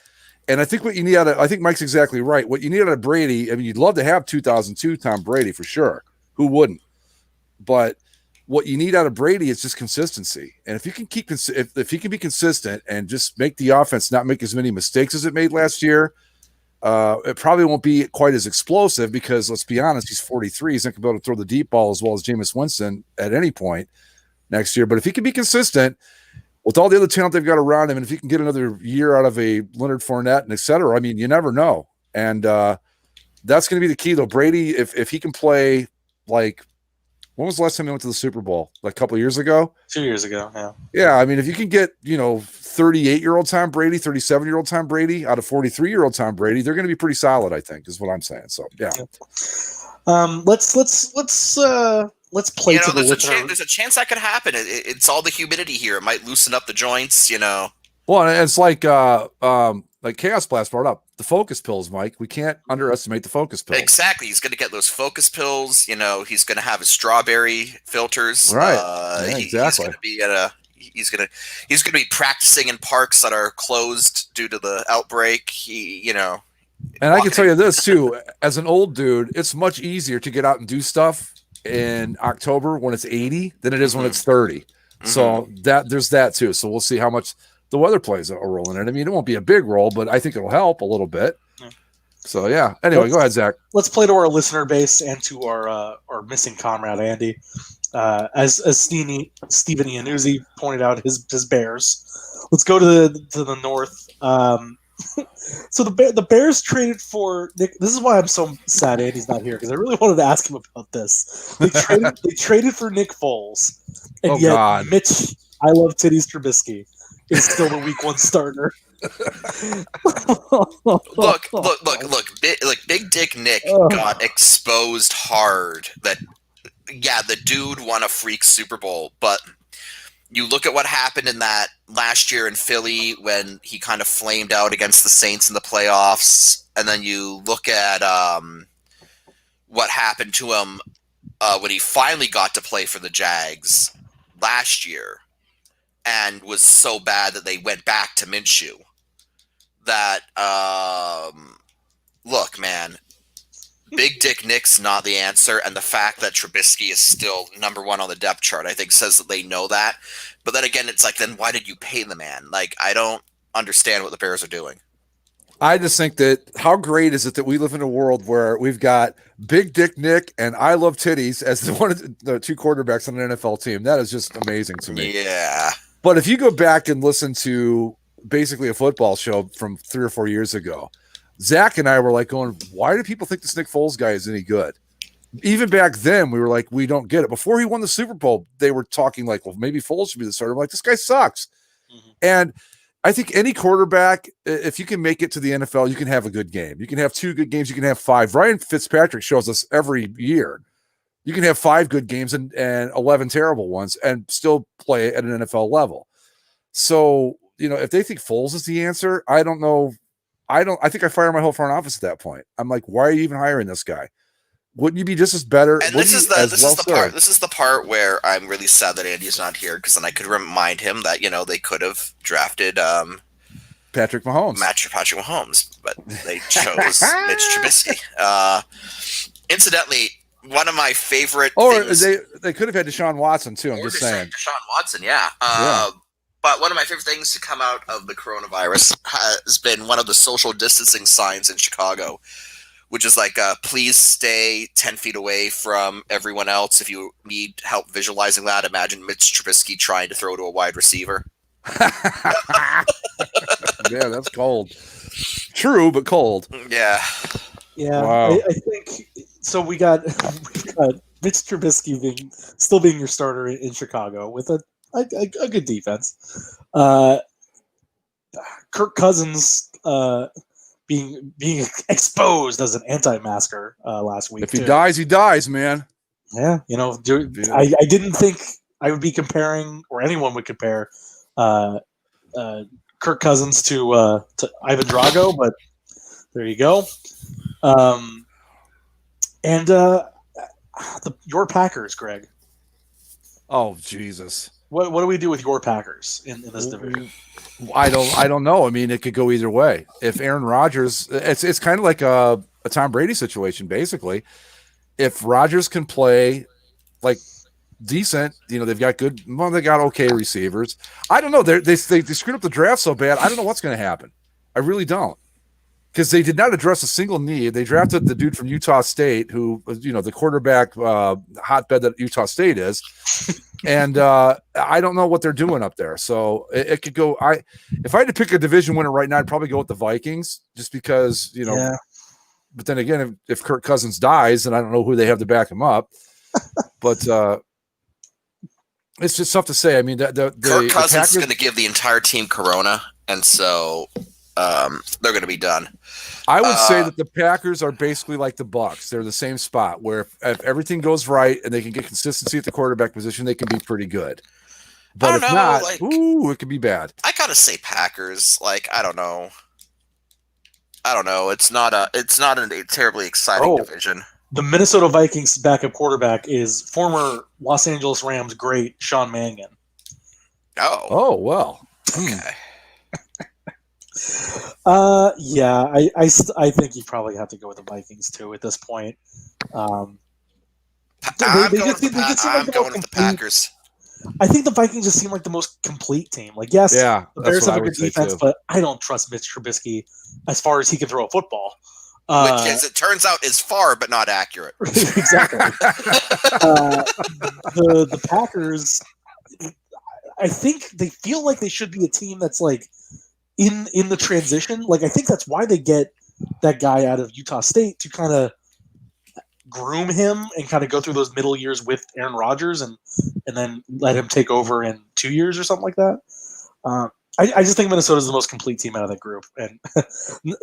And I think what you need I think Mike's exactly right. What you need out of Brady, I mean, you'd love to have 2002 Tom Brady for sure. Who wouldn't? But what you need out of Brady is just consistency. And if you can if he can be consistent and just make the offense not make as many mistakes as it made last year, it probably won't be quite as explosive because, let's be honest, he's 43. He's not going to be able to throw the deep ball as well as Jameis Winston at any point next year. But if he can be consistent with all the other talent they've got around him, and if he can get another year out of a Leonard Fournette and et cetera, I mean, you never know. And that's going to be the key, though. Brady, if he can play like, when was the last time he went to the Super Bowl? Like a couple of years ago? 2 years ago, yeah. Yeah, I mean, if you can get, 38-year-old Tom Brady, 37-year-old Tom Brady out of 43-year-old Tom Brady, they're going to be pretty solid, I think, is what I'm saying. So, yeah. Let's play to the listener. There's a chance that could happen. It's all the humidity here. It might loosen up the joints, Well, and it's like Chaos Blast brought up, the focus pills, Mike. We can't underestimate the focus pills. Exactly. He's going to get those focus pills. He's going to have his strawberry filters. Right. Yeah, exactly. He's going to be practicing in parks that are closed due to the outbreak. And I can tell you this too, as an old dude, it's much easier to get out and do stuff in October when it's 80 than it is when it's 30. Mm-hmm. So there's that too. So we'll see how much the weather plays a role in it. I mean, it won't be a big role, but I think it'll help a little bit. Yeah. So yeah. Anyway, go ahead, Zach. Let's play to our listener base and to our missing comrade Andy. As Steven Iannuzzi pointed out, his Bears. Let's go to the north. So the Bears traded for Nick. This is why I'm so sad Andy's not here, because I really wanted to ask him about this. They traded for Nick Foles, and yet God. Mitch, I love Titties Trubisky, is still the week 1 starter. Look! Big Dick Nick got exposed hard. The dude won a freak Super Bowl, but you look at what happened in that last year in Philly when he kind of flamed out against the Saints in the playoffs, and then you look at what happened to him when he finally got to play for the Jags last year, and was so bad that they went back to Minshew. That look, man, Big Dick Nick's not the answer, and the fact that Trubisky is still number 1 on the depth chart, I think, says that they know that. But then again, it's like, then why did you pay the man? Like, I don't understand what the Bears are doing. I just think that how great is it that we live in a world where we've got Big Dick Nick and I Love Titties as one of the 2 quarterbacks on an NFL team. That is just amazing to me. Yeah. But if you go back and listen to basically a football show from 3 or 4 years ago, Zach and I were like going, why do people think this Nick Foles guy is any good? Even back then, we were like, we don't get it. Before he won the Super Bowl, they were talking like, well, maybe Foles should be the starter. I'm like, this guy sucks. Mm-hmm. And I think any quarterback, if you can make it to the NFL, you can have a good game. You can have 2 good games. You can have 5. Ryan Fitzpatrick shows us every year. You can have 5 good games and 11 terrible ones and still play at an NFL level. So, if they think Foles is the answer, I don't know. I think I fire my whole front office at that point. I'm like, why are you even hiring this guy? Wouldn't you be just as better? And this is the part where I'm really sad that Andy's not here, because then I could remind him that they could have drafted Patrick Mahomes, but they chose Mitch Trubisky. Incidentally, one of my favorite. Or things, they could have had Deshaun Watson too. I'm just saying. Deshaun Watson, yeah. But one of my favorite things to come out of the coronavirus has been one of the social distancing signs in Chicago, which is like, please stay 10 feet away from everyone else. If you need help visualizing that, imagine Mitch Trubisky trying to throw to a wide receiver. Yeah, that's cold. True, but cold. Yeah. Yeah, Wow. I think so. We got Mitch Trubisky being your starter in Chicago with a good defense. Kirk Cousins being exposed as an anti-masker last week. If he dies, he dies, man. Yeah, I didn't think I would be comparing, or anyone would compare, Kirk Cousins to Ivan Drago, but there you go. Your Packers, Greg. Oh, Jesus. What do we do with your Packers in this division? I don't know. I mean, it could go either way. If Aaron Rodgers, it's kind of like a Tom Brady situation, basically. If Rodgers can play like decent, they've got they got okay receivers. I don't know. They screwed up the draft so bad. I don't know what's going to happen. I really don't. Because they did not address a single need. They drafted the dude from Utah State, who was, the quarterback hotbed that Utah State is. And I don't know what they're doing up there. So it could go. If I had to pick a division winner right now, I'd probably go with the Vikings, just because, Yeah. But then again, if Kirk Cousins dies, then I don't know who they have to back him up. But it's just tough to say. I mean, Kirk Cousins is going to give the entire team corona, and so they're going to be done. I would say that the Packers are basically like the Bucs. They're the same spot where if everything goes right and they can get consistency at the quarterback position, they can be pretty good. But if not, it could be bad. I gotta say Packers. I don't know. It's not a terribly exciting division. The Minnesota Vikings backup quarterback is former Los Angeles Rams great Sean Mangan. Oh well. Okay. Yeah, I think you probably have to go with the Vikings too at this point. I'm going with the Packers. I think the Vikings just seem like the most complete team. Yes, yeah, the Bears have a good defense, but I don't trust Mitch Trubisky as far as he can throw a football. Which, as it turns out, is far but not accurate. Exactly. The Packers, I think they feel like they should be a team that's in the transition. I think that's why they get that guy out of Utah State to kind of groom him and kind of go through those middle years with Aaron Rodgers and then let him take over in 2 years or something like that. I just think Minnesota is the most complete team out of that group. And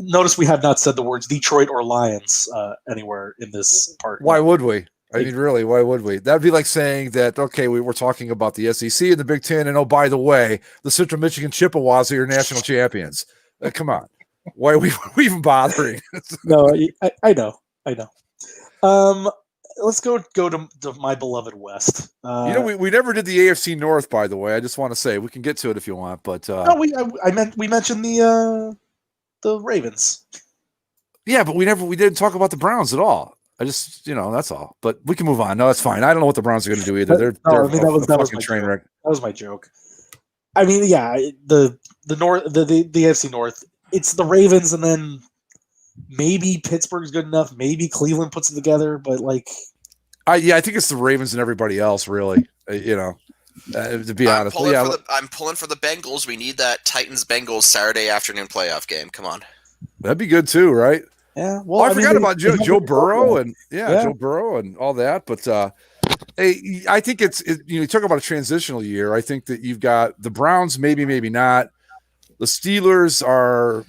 notice we have not said the words Detroit or Lions anywhere in this part. Why would we? I mean, really, why would we? That'd be like saying that, okay, we were talking about the SEC and the Big Ten, and oh, by the way, the Central Michigan Chippewas are your national champions. Come on. Why are we even bothering? No, I know. Let's go to my beloved West. We never did the AFC North, by the way. I just want to say we can get to it if you want, but no, we mentioned the Ravens. Yeah, but we didn't talk about the Browns at all. I just that's all. But we can move on. No, that's fine. I don't know what the Browns are going to do either. They're that was my train wreck. That was my joke. I mean, yeah, the North, the AFC North. It's the Ravens, and then maybe Pittsburgh's good enough. Maybe Cleveland puts it together, but I think it's the Ravens and everybody else, really. To be honest, I'm pulling for the Bengals. We need that Titans-Bengals Saturday afternoon playoff game. Come on, that'd be good too, right? Yeah. Well, I forgot about Joe Burrow and Joe Burrow and all that, but I think you talk about a transitional year. I think that you've got the Browns, maybe not. The Steelers are.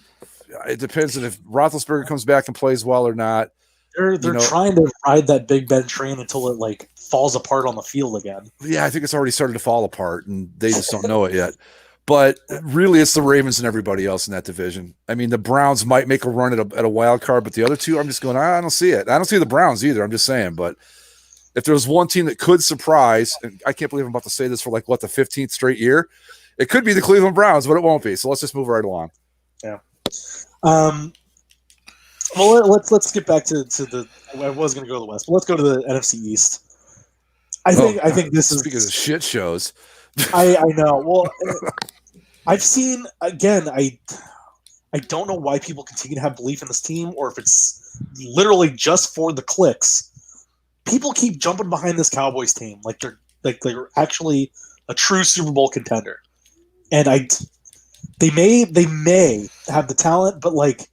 It depends on if Roethlisberger comes back and plays well or not. They're trying to ride that Big Ben train until it falls apart on the field again. Yeah, I think it's already started to fall apart, and they just don't know it yet. But really, it's the Ravens and everybody else in that division. I mean, the Browns might make a run at a wild card, but the other two, I'm just going, I don't see it. I don't see the Browns either. I'm just saying. But if there was one team that could surprise, and I can't believe I'm about to say this for the 15th straight year, it could be the Cleveland Browns, but it won't be. So let's just move right along. Yeah. Well, let's get back to the. I was going to go to the West, but let's go to the NFC East. I think this is because of shit shows. I know. Well, I've seen again. I don't know why people continue to have belief in this team, or if it's literally just for the clicks. People keep jumping behind this Cowboys team like they're actually a true Super Bowl contender, and they may have the talent, but like,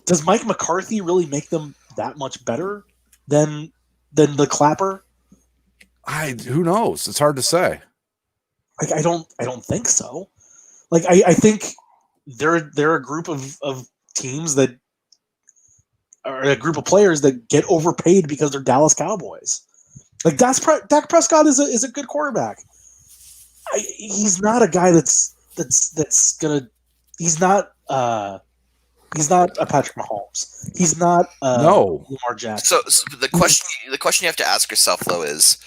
does Mike McCarthy really make them that much better than the Clapper? Who knows? It's hard to say. Like, I don't think so. Like, I think they're a group of teams that are a group of players that get overpaid because they're Dallas Cowboys. Like, Dak Prescott is a good quarterback. He's not a guy that's gonna. He's not a Patrick Mahomes. He's not No. Lamar Jackson. So the question you have to ask yourself though is,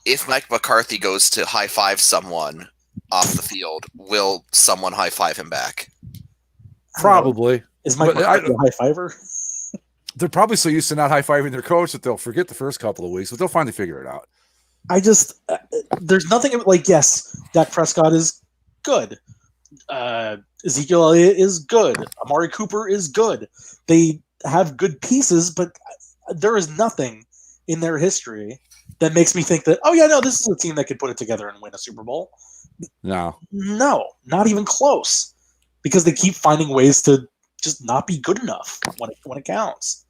if Mike McCarthy goes to high five someone off the field, will someone high five him back? Probably. Is Mike McCarthy a high fiver? They're probably so used to not high fiving their coach that they'll forget the first couple of weeks, but they'll finally figure it out. I just there's nothing like, yes, Dak Prescott is good. Ezekiel Elliott is good. Amari Cooper is good. They have good pieces, but there is nothing in their history that makes me think that, oh yeah, no, this is a team that could put it together and win a Super Bowl. No, not even close, because they keep finding ways to just not be good enough when it counts.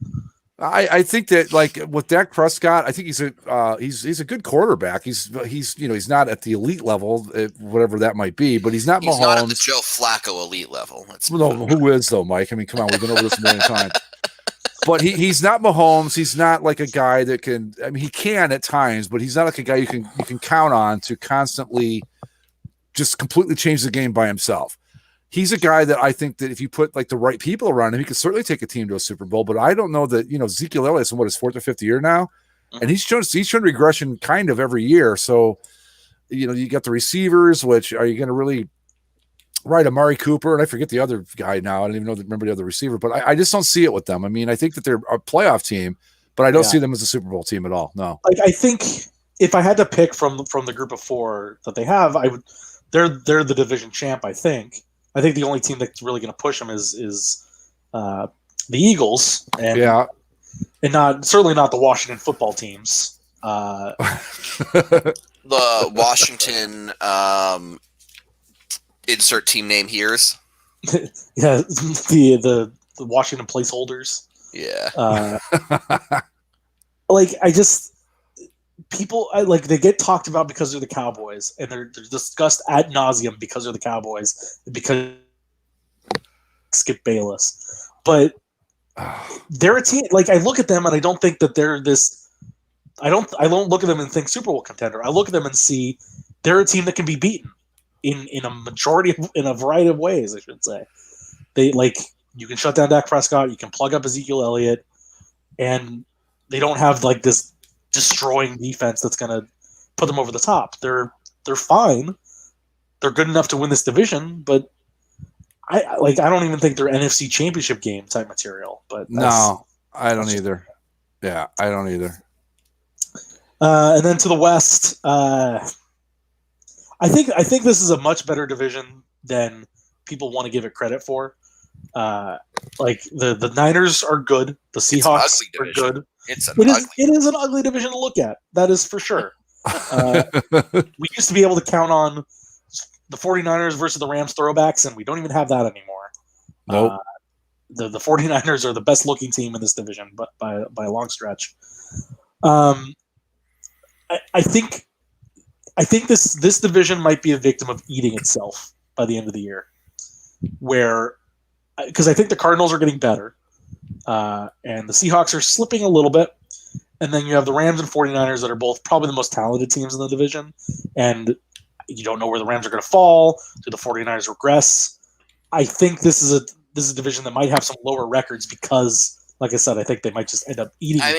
I think that, like, with Dak Prescott, I think he's a good quarterback. He's not at the elite level, whatever that might be, but he's not Mahomes. He's not at the Joe Flacco elite level. No, who is though, Mike? I mean, come on, we've been over this a million times. But he's not Mahomes. He's not like a guy that can. I mean, he can at times, but he's not like a guy you can count on to constantly just completely change the game by himself. He's a guy that I think that if you put like the right people around him, he could certainly take a team to a Super Bowl. But I don't know that, Ezekiel Elliott's in his fourth or fifth year now, and he's shown regression kind of every year. So, you got the receivers, which are you going to really right? Amari Cooper, and I forget the other guy now. I don't even remember the other receiver, but I just don't see it with them. I mean, I think that they're a playoff team, but I don't see them as a Super Bowl team at all. No. Like, I think if I had to pick from the group of four that they have, I would. They're the division champ. I think the only team that's really going to push them is the Eagles, and certainly not the Washington football teams. The Washington insert team name here's. Yeah, the Washington placeholders. Yeah. People they get talked about because they're the Cowboys, and they're discussed ad nauseum because they're the Cowboys, because Skip Bayless. But they're a team. Like, I look at them and I don't think that they're this. I don't look at them and think Super Bowl contender. I look at them and see they're a team that can be beaten in a variety of ways. I should say. You can shut down Dak Prescott, you can plug up Ezekiel Elliott, and they don't have like this destroying defense that's going to put them over the top. They're fine. They're good enough to win this division, but I don't even think they're NFC Championship game type material. But no, I don't either. Yeah, I don't either. And then to the West, I think this is a much better division than people want to give it credit for. The Niners are good. The Seahawks are good. It is an ugly division to look at. That is for sure. We used to be able to count on the 49ers versus the Rams throwbacks, and we don't even have that anymore. Nope. The 49ers are the best looking team in this division, but by a long stretch. I think this division might be a victim of eating itself by the end of the year, because I think the Cardinals are getting better, and the Seahawks are slipping a little bit, and then you have the Rams and 49ers that are both probably the most talented teams in the division, and you don't know where the Rams are going to fall. Do the 49ers regress? I think this is a division that might have some lower records because, like I said, I think they might just end up eating. I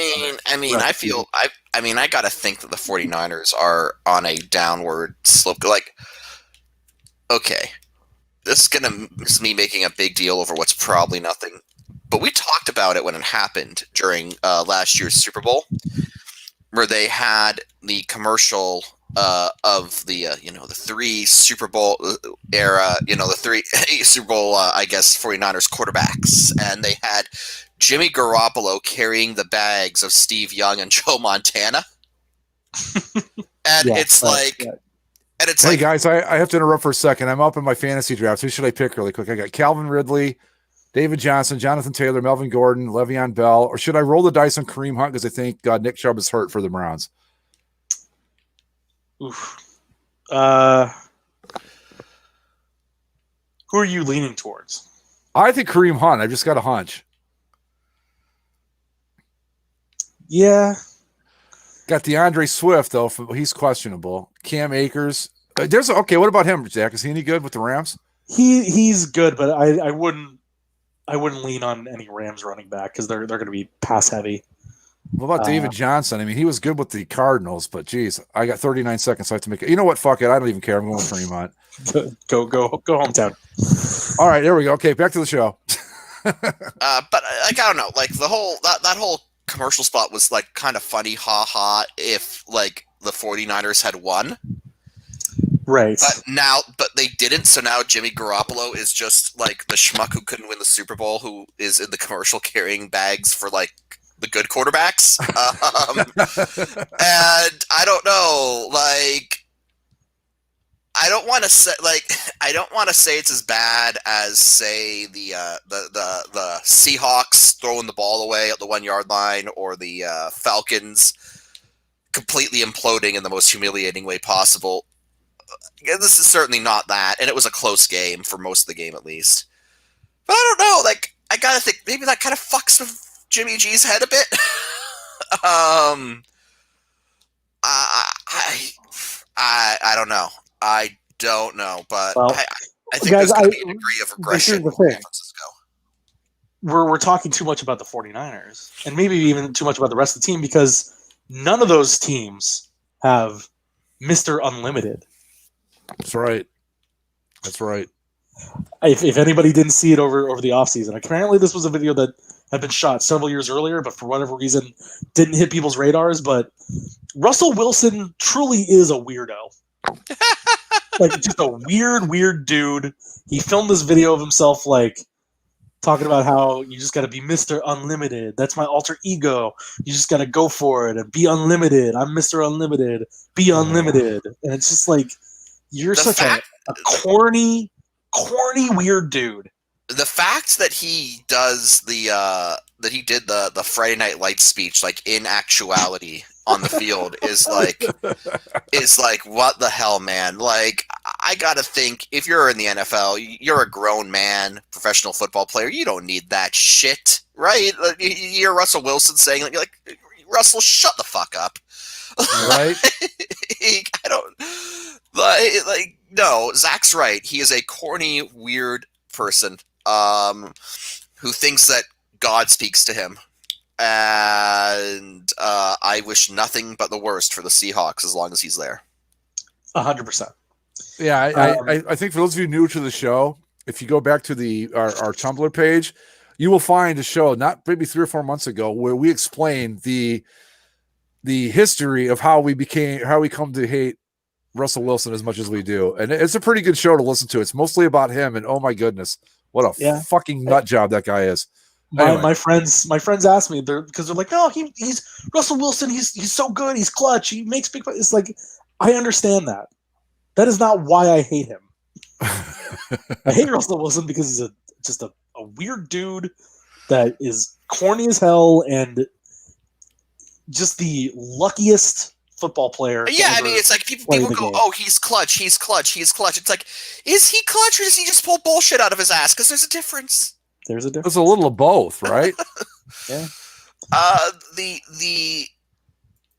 got to think that the 49ers are on a downward slope. Like, okay, this is me making a big deal over what's probably nothing. But we talked about it when it happened during last year's Super Bowl, where they had the commercial the three Super Bowl era, the three Super Bowl, I guess, 49ers quarterbacks, and they had Jimmy Garoppolo carrying the bags of Steve Young and Joe Montana, and it's like. And it's hey guys, I have to interrupt for a second. I'm up in my fantasy drafts. Who should I pick really quick? I got Calvin Ridley, David Johnson, Jonathan Taylor, Melvin Gordon, Le'Veon Bell, or should I roll the dice on Kareem Hunt because I think Nick Chubb is hurt for the Browns? Oof. Who are you leaning towards? I think Kareem Hunt. I've just got a hunch. Yeah. Got DeAndre Swift though. He's questionable. Cam Akers. Okay. What about him, Jack? Is he any good with the Rams? He's good, but I wouldn't lean on any Rams running back because they're going to be pass heavy. What about David Johnson? I mean, he was good with the Cardinals, but geez, I got 39 seconds. So I have to make it. You know what? Fuck it. I don't even care. I'm going with Kareem Hunt. Go hometown. All right, there we go. Okay, back to the show. But I don't know, like the whole that whole commercial spot was like kind of funny, if like the 49ers had won. Right. But they didn't, so now Jimmy Garoppolo is just like the schmuck who couldn't win the Super Bowl who is in the commercial carrying bags for like the good quarterbacks. And I don't know, like I don't want to say it's as bad as say the Seahawks throwing the ball away at the 1 yard line or the Falcons completely imploding in the most humiliating way possible. This is certainly not that, and it was a close game for most of the game at least. But I don't know, like I gotta think maybe that kind of fucks with Jimmy G's head a bit. I don't know. I don't know, but I think guys, there's going to be a degree of regression in San Francisco. We're talking too much about the 49ers, and maybe even too much about the rest of the team, because none of those teams have Mr. Unlimited. That's right. If anybody didn't see it over the offseason, apparently this was a video that had been shot several years earlier, but for whatever reason didn't hit people's radars. But Russell Wilson truly is a weirdo. Like, just a weird dude. He filmed this video of himself, like, talking about how you just got to be Mr. Unlimited. That's my alter ego. You just got to go for it and be unlimited. I'm Mr. Unlimited. Be unlimited. And it's just like, you're such a corny, weird dude. The fact that he does that he did the Friday Night Lights speech, like, in actuality on the field is like what the hell, man? Like, I gotta think, if you're in the NFL, you're a grown man, professional football player, you don't need that shit, right? You hear Russell Wilson saying, like Russell, shut the fuck up, right? I don't no, Zach's right. He is a corny, weird person who thinks that God speaks to him. And I wish nothing but the worst for the Seahawks as long as he's there. 100%. Yeah, I think for those of you new to the show, if you go back to our Tumblr page, you will find a show not maybe 3 or 4 months ago where we explain the history of how we come to hate Russell Wilson as much as we do, and it's a pretty good show to listen to. It's mostly about him, and oh my goodness, what a fucking nut job that guy is. Anyway. My friends asked me because they're like, no, he's Russell Wilson. He's so good. He's clutch. He makes big. It's like, I understand that. That is not why I hate him. I hate Russell Wilson because he's just a weird dude that is corny as hell and just the luckiest football player. Yeah, I mean, it's like people go, oh, he's clutch. It's like, is he clutch or does he just pull bullshit out of his ass? Because there's a difference. There's a little of both, right? Yeah.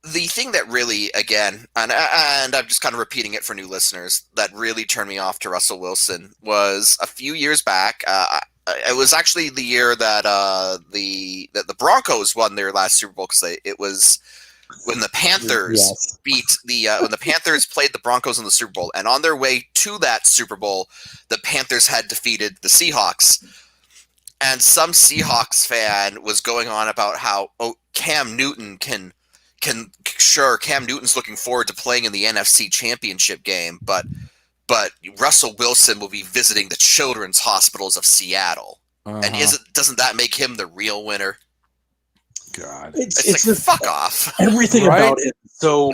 The thing that really, again, and I'm just kind of repeating it for new listeners, that really turned me off to Russell Wilson was a few years back. It was actually the year that the Broncos won their last Super Bowl, because it was when the Panthers when the Panthers played the Broncos in the Super Bowl, and on their way to that Super Bowl, the Panthers had defeated the Seahawks. And some Seahawks fan was going on about how Cam Newton can Cam Newton's looking forward to playing in the NFC Championship game, but Russell Wilson will be visiting the children's hospitals of Seattle. And doesn't that make him the real winner? God, It's like, just fuck off. everything Right? about it so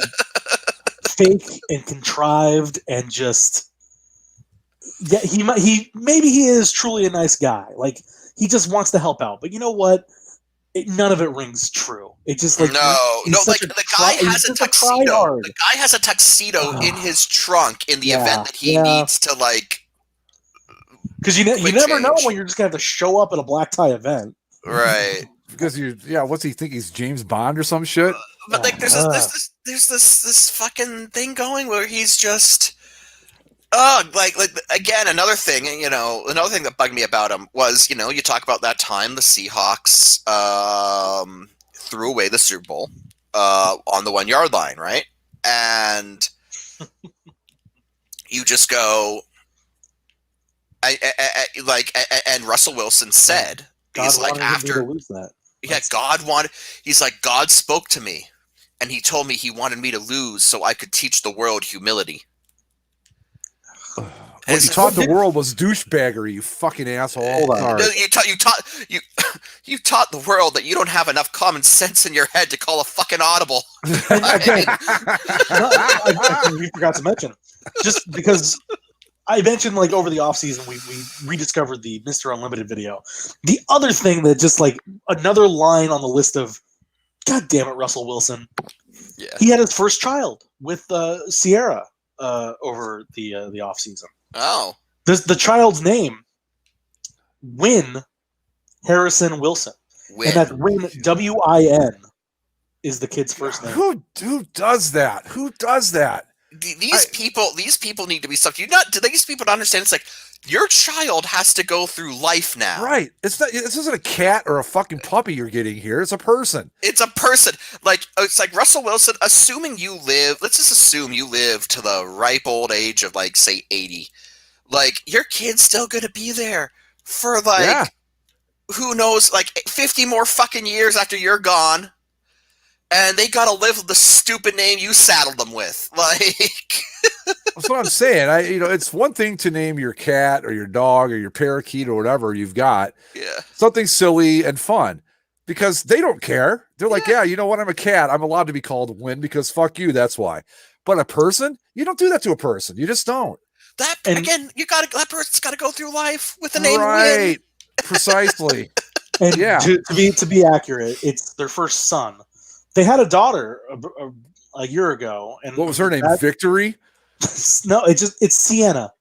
fake and contrived and just maybe he is truly a nice guy. Like he just wants to help out. But you know what? None of it rings true. It just like like the guy has a tuxedo. The guy has a tuxedo in his trunk in the event that he needs to like. Because you never know when you're just gonna have to show up at a black tie event. Right. Because what's he think? He's James Bond or some shit? But like, there's this fucking thing going where he's just, like again, another thing that bugged me about him was, you talk about that time the Seahawks threw away the Super Bowl on the 1 yard line, right? And you just go, and Russell Wilson said, he's like, after lose that. Yeah, he's like, God spoke to me and he told me he wanted me to lose so I could teach the world humility. What he taught the world was douchebaggery, you fucking asshole. Hold on. Sorry. You taught the world that you don't have enough common sense in your head to call a fucking audible. Again, we forgot to mention, just because I mentioned like over the offseason we rediscovered the Mr. Unlimited video. The other thing that just like another line on the list of God damn it, Russell Wilson. Yeah. He had his first child with Sierra over the offseason. Oh. The child's name, Win Harrison Wilson. Win. And that's Win W-I-N is the kid's first name. Who does that? Who does that? These people need to be stuff. Do these people not understand? It's like your child has to go through life now. Right. This isn't a cat or a fucking puppy you're getting here. It's a person. It's a person. Like it's like Russell Wilson. Let's just assume you live to the ripe old age of like say 80. Like your kid's still gonna be there for like who knows, like 50 more fucking years after you're gone. And they gotta live with the stupid name you saddled them with. Like that's what I'm saying. It's one thing to name your cat or your dog or your parakeet or whatever you've got. Yeah. Something silly and fun. Because they don't care. They're like, yeah, you know what? I'm a cat. I'm allowed to be called Win because fuck you. That's why. But a person, you don't do that to a person. You just don't. That person's gotta go through life with the name Win. Right. Precisely. And to be accurate, it's their first son. They had a daughter a year ago, and what was her name? Victory? No, it's Sienna.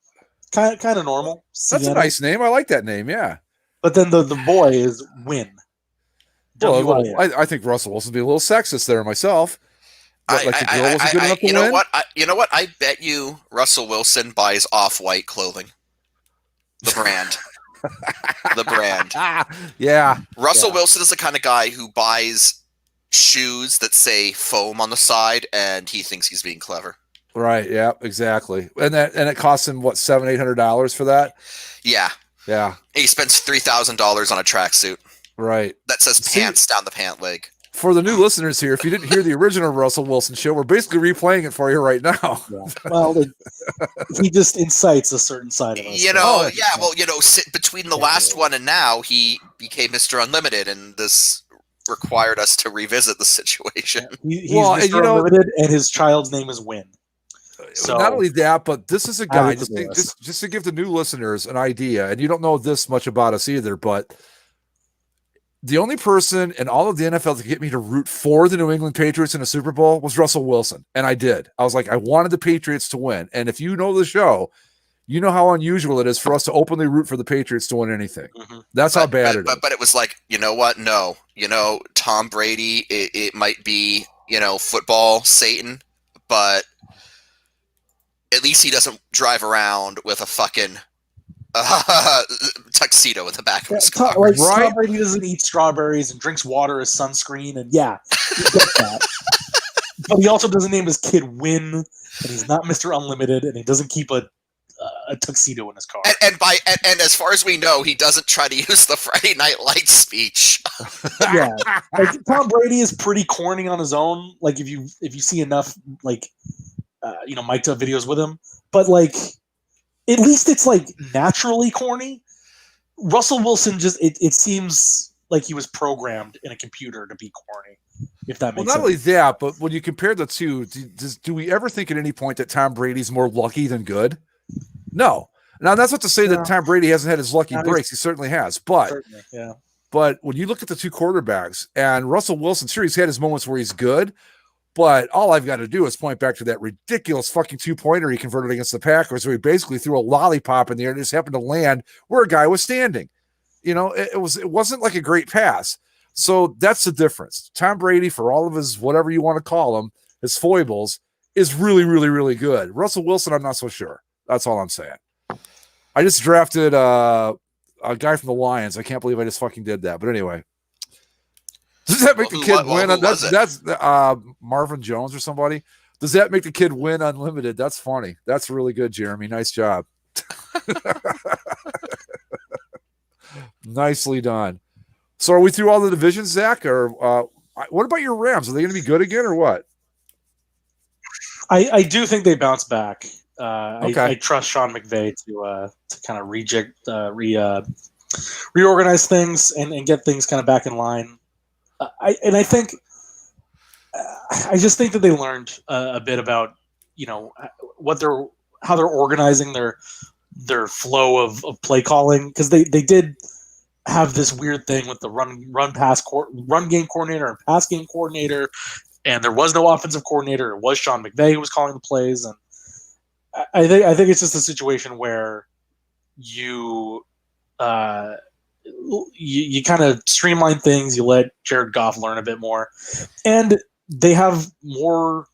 Kind of normal. That's a nice name. I like that name. Yeah. But then the boy is Win. Well, I think Russell Wilson be a little sexist there myself. But like the girl wasn't good enough to win. You know what? I bet you Russell Wilson buys Off-White clothing. The brand. The brand. Yeah. Russell Wilson is the kind of guy who buys shoes that say foam on the side and he thinks he's being clever. Right, yeah, exactly. And it costs him what, $700-800 for that? Yeah. Yeah. He spends $3,000 on a tracksuit. Right. That says pants down the pant leg. For the new listeners here, if you didn't hear the original Russell Wilson show, we're basically replaying it for you right now. Yeah. Well, he just incites a certain side of us. Between the last one and now, he became Mr. Unlimited, and this required us to revisit the situation. He's Mr. Unlimited, and his child's name is Win. So not only that, but this is a guy, just to give the new listeners an idea, and you don't know this much about us either, but the only person in all of the NFL to get me to root for the New England Patriots in a Super Bowl was Russell Wilson. And I did. I was like, I wanted the Patriots to win. And if you know the show, you know how unusual it is for us to openly root for the Patriots to win anything. Mm-hmm. That's how bad it is. But it was like, you know what? No. Tom Brady, it might be, football Satan, but at least he doesn't drive around with a fucking tuxedo in the back of his car. Like Tom Brady doesn't eat strawberries and drinks water as sunscreen, and you get that. But he also doesn't name his kid Win, and he's not Mr. Unlimited, and he doesn't keep a a tuxedo in his car. And as far as we know, he doesn't try to use the Friday Night Lights speech. Yeah, like Tom Brady is pretty corny on his own. Like if you see enough like mic'd up videos with him, but like at least it's like naturally corny. Russell Wilson it seems like he was programmed in a computer to be corny. If that makes sense. Not only that, but when you compare the two, do we ever think at any point that Tom Brady's more lucky than good? No. Now that's not to say that Tom Brady hasn't had his lucky breaks. He certainly has, but But when you look at the two quarterbacks and Russell Wilson, sure, he's had his moments where he's good, but all I've got to do is point back to that ridiculous fucking 2-pointer he converted against the Packers, where he basically threw a lollipop in the air and just happened to land where a guy was standing. It wasn't like a great pass. So that's the difference. Tom Brady, for all of his whatever you want to call him, his foibles, is really, really, really good. Russell Wilson, I'm not so sure. That's all I'm saying. I just drafted a guy from the Lions. I can't believe I just fucking did that. But anyway, does that make the kid win? That's Marvin Jones or somebody. Does that make the kid win unlimited? That's funny. That's really good, Jeremy. Nice job. Nicely done. So are we through all the divisions, Zach? Or what about your Rams? Are they going to be good again or what? I do think they bounce back. Okay. I trust Sean McVay to kind of reorganize things and get things kind of back in line. I just think that they learned a bit about how they're organizing their flow of play calling, because they did have this weird thing with the run game coordinator and pass game coordinator, and there was no offensive coordinator. It was Sean McVay who was calling the plays, and I think it's just a situation where you kind of streamline things. You let Jared Goff learn a bit more, and they have more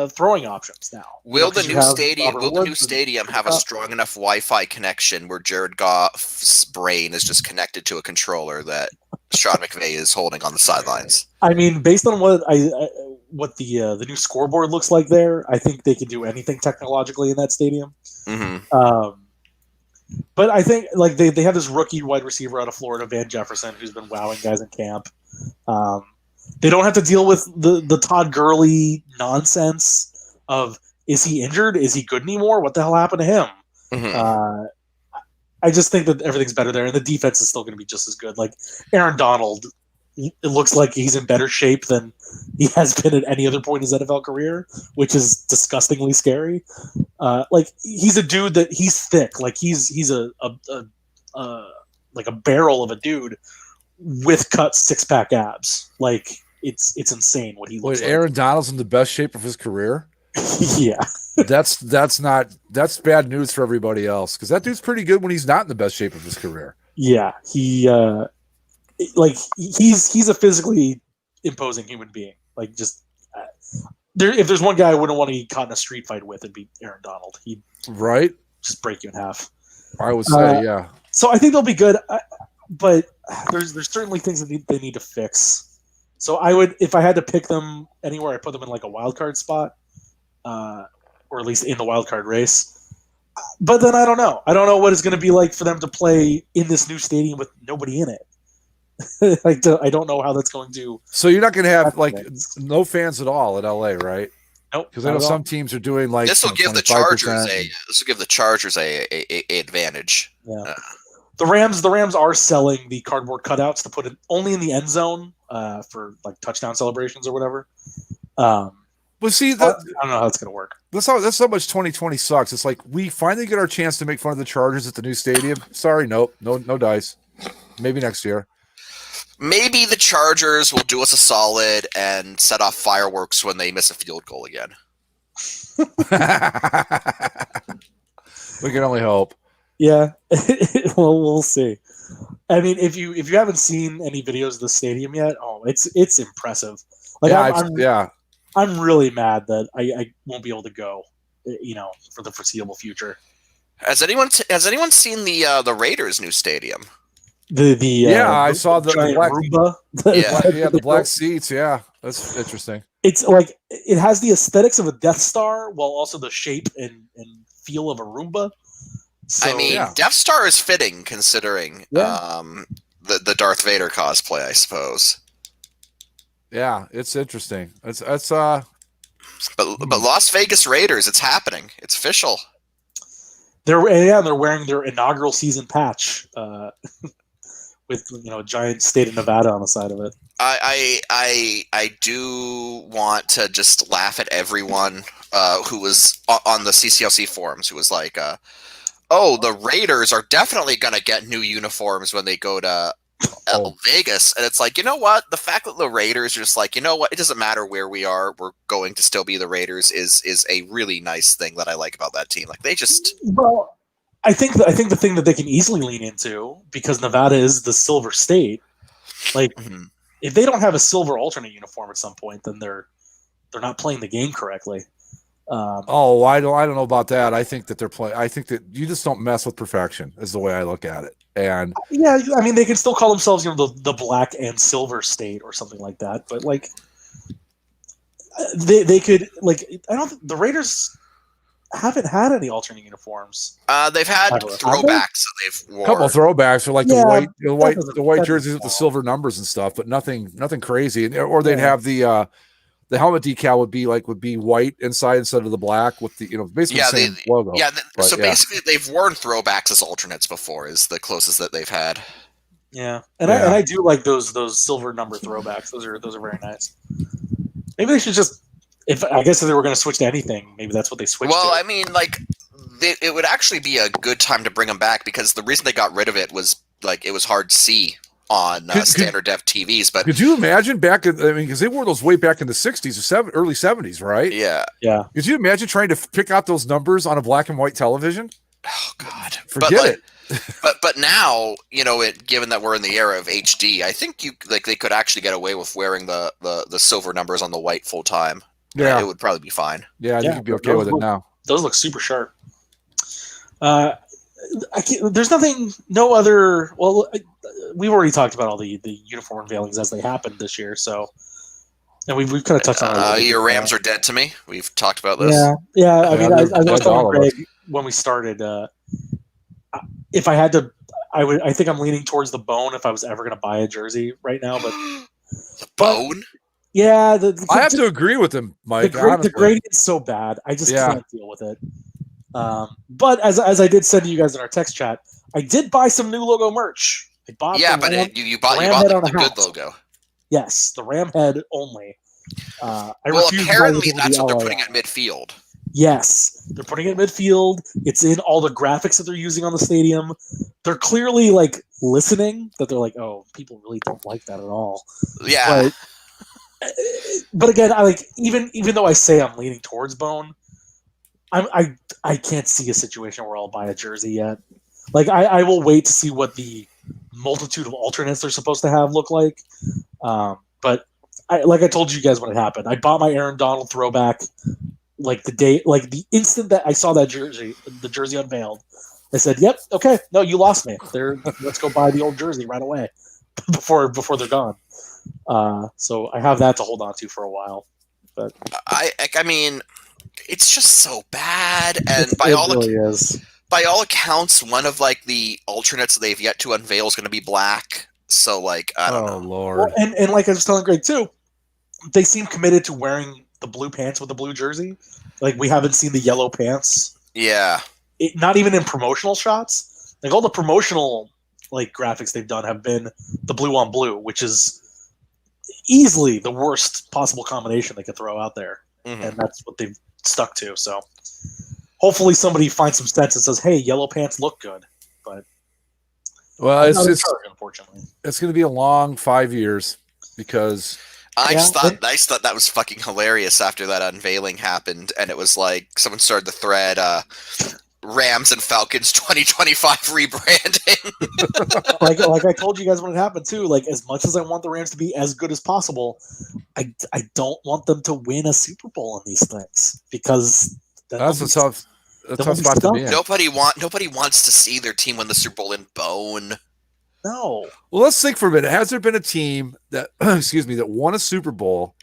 throwing options now. Will the new stadium have a strong enough Wi-Fi connection where Jared Goff's brain is just connected to a controller that Sean McVay is holding on the sidelines? I mean, based on what the new scoreboard looks like there, I think they can do anything technologically in that stadium. Mm-hmm. But I think like they have this rookie wide receiver out of Florida, Van Jefferson, who's been wowing guys in camp. They don't have to deal with the Todd Gurley nonsense of, is he injured? Is he good anymore? What the hell happened to him? Mm-hmm. I just think that everything's better there, and the defense is still going to be just as good. Like Aaron Donald, it looks like he's in better shape than he has been at any other point in his NFL career, which is disgustingly scary. Like he's a dude that he's thick, like he's a barrel of a dude with cut 6-pack abs. Like it's insane what he looks like. Aaron Donald's in the best shape of his career. Yeah, that's bad news for everybody else, because that dude's pretty good when he's not in the best shape of his career. Yeah, he's a physically imposing human being. Like just if there's one guy I wouldn't want to get caught in a street fight with, it'd be Aaron Donald. He'd just break you in half. I would say, yeah. So I think they'll be good, but there's certainly things that they need to fix. So I would, if I had to pick them anywhere, I'd put them in like a wild card spot, or at least in the wild card race. But then I don't know. I don't know what it's going to be like for them to play in this new stadium with nobody in it. I don't know how that's going to. So you're not going to have like no fans at all at LA, right? Nope. Because I know some teams are doing like this will give the Chargers a advantage. Yeah. The Rams are selling the cardboard cutouts to put it only in the end zone for like touchdown celebrations or whatever. But see, I don't know how it's going to work. That's how much 2020 sucks. It's like we finally get our chance to make fun of the Chargers at the new stadium. Sorry, no dice. Maybe next year. Maybe the Chargers will do us a solid and set off fireworks when they miss a field goal again. We can only hope. Yeah, well, we'll see. I mean, if you haven't seen any videos of the stadium yet, it's impressive. Like, I'm really mad that I won't be able to go, for the foreseeable future. Has anyone seen the Raiders' new stadium? I saw the black Roomba. the black seats. Yeah, that's interesting. It's like it has the aesthetics of a Death Star while also the shape and feel of a Roomba. So, I mean, yeah. Death Star is fitting considering Yeah. the Darth Vader cosplay, I suppose. Yeah, it's interesting. It's But Las Vegas Raiders, it's happening. It's official. they're wearing their inaugural season patch with a giant state of Nevada on the side of it. I do want to just laugh at everyone who was on the CCLC forums who was like, "Oh, the Raiders are definitely going to get new uniforms when they go to Vegas," and it's like, you know what? The fact that the Raiders are just like, you know what? It doesn't matter where we are. We're going to still be the Raiders. Is a really nice thing that I like about that team. Like they just. Well, I think the thing that they can easily lean into, because Nevada is the silver state, like if they don't have a silver alternate uniform at some point, then they're not playing the game correctly. I don't know about that. I think that they're playing. I think that you just don't mess with perfection is the way I look at it. And yeah, I mean they can still call themselves the black and silver state or something like that, but like they could like the Raiders haven't had any alternate uniforms. They've had Have they? throwbacks that they've a worn. couple of throwbacks are like Yeah, the white that jerseys with the doesn't silver numbers and stuff, but nothing crazy. Or they'd have the helmet decal would be white inside instead of the black with the basically the same logo. Yeah, But, so basically they've worn throwbacks as alternates before is the closest that they've had. Yeah, and I do like those silver number throwbacks. Those are very nice. Maybe they should just if they were going to switch to anything, maybe that's what they switched. Well, to. I mean, like it would actually be a good time to bring them back because the reason they got rid of it was like it was hard to see on standard def TVs. But could you imagine because they wore those way back in the 60s or early 70s, right? Yeah. Could you imagine trying to pick out those numbers on a black and white television? Oh God, Forget it. But now, given that we're in the era of HD, I think they could actually get away with wearing the silver numbers on the white full time. Yeah, it would probably be fine. Yeah, you could be okay with it now. Those look super sharp. There's nothing, no other. Well, we've already talked about all the uniform unveilings as they happened this year. So, and we've kind of touched on it. Your Rams are dead to me. We've talked about this. Yeah. I mean, I was telling Greg when we started. If I had to, I think I'm leaning towards the bone if I was ever going to buy a jersey right now. But the bone. Yeah, I have to agree with him, Mike. The gradient's so bad. I just can't deal with it. But as I did send to you guys in our text chat, I did buy some new logo merch. I bought you bought the good logo. Yes, the Ram head only. Apparently that's what they're putting at midfield. Yes, they're putting it midfield. It's in all the graphics that they're using on the stadium. They're clearly like listening. That they're like, oh, people really don't like that at all. Yeah. But again, I like even though I say I'm leaning towards bone, I can't see a situation where I'll buy a jersey yet. Like I will wait to see what the multitude of alternates they're supposed to have look like. But like I told you guys when it happened, I bought my Aaron Donald throwback like the instant that I saw that the jersey unveiled. I said, "Yep, okay, no, you lost me. Let's go buy the old jersey right away before they're gone." So I have that to hold on to for a while. But I mean, it's just so bad, and by all accounts, one of like the alternates they've yet to unveil is going to be black. So like, I don't know. Lord. Well, and like I was telling Greg too, they seem committed to wearing the blue pants with the blue jersey. Like we haven't seen the yellow pants. Yeah. Not even in promotional shots. Like all the promotional like graphics they've done have been the blue on blue, which is easily the worst possible combination they could throw out there. Mm-hmm. And that's what they've stuck to. So hopefully somebody finds some sense and says, hey, yellow pants look good. But unfortunately. It's going to be a long 5 years because I just thought that was fucking hilarious after that unveiling happened, and it was like someone started the thread Rams and Falcons 2025 rebranding. like I told you guys when it happened too, like as much as I want the Rams to be as good as possible, I don't want them to win a Super Bowl on these things because that's a tough spot to be in. Nobody wants to see their team win the Super Bowl in bone. No. Well, let's think for a minute. Has there been a team that that won a Super Bowl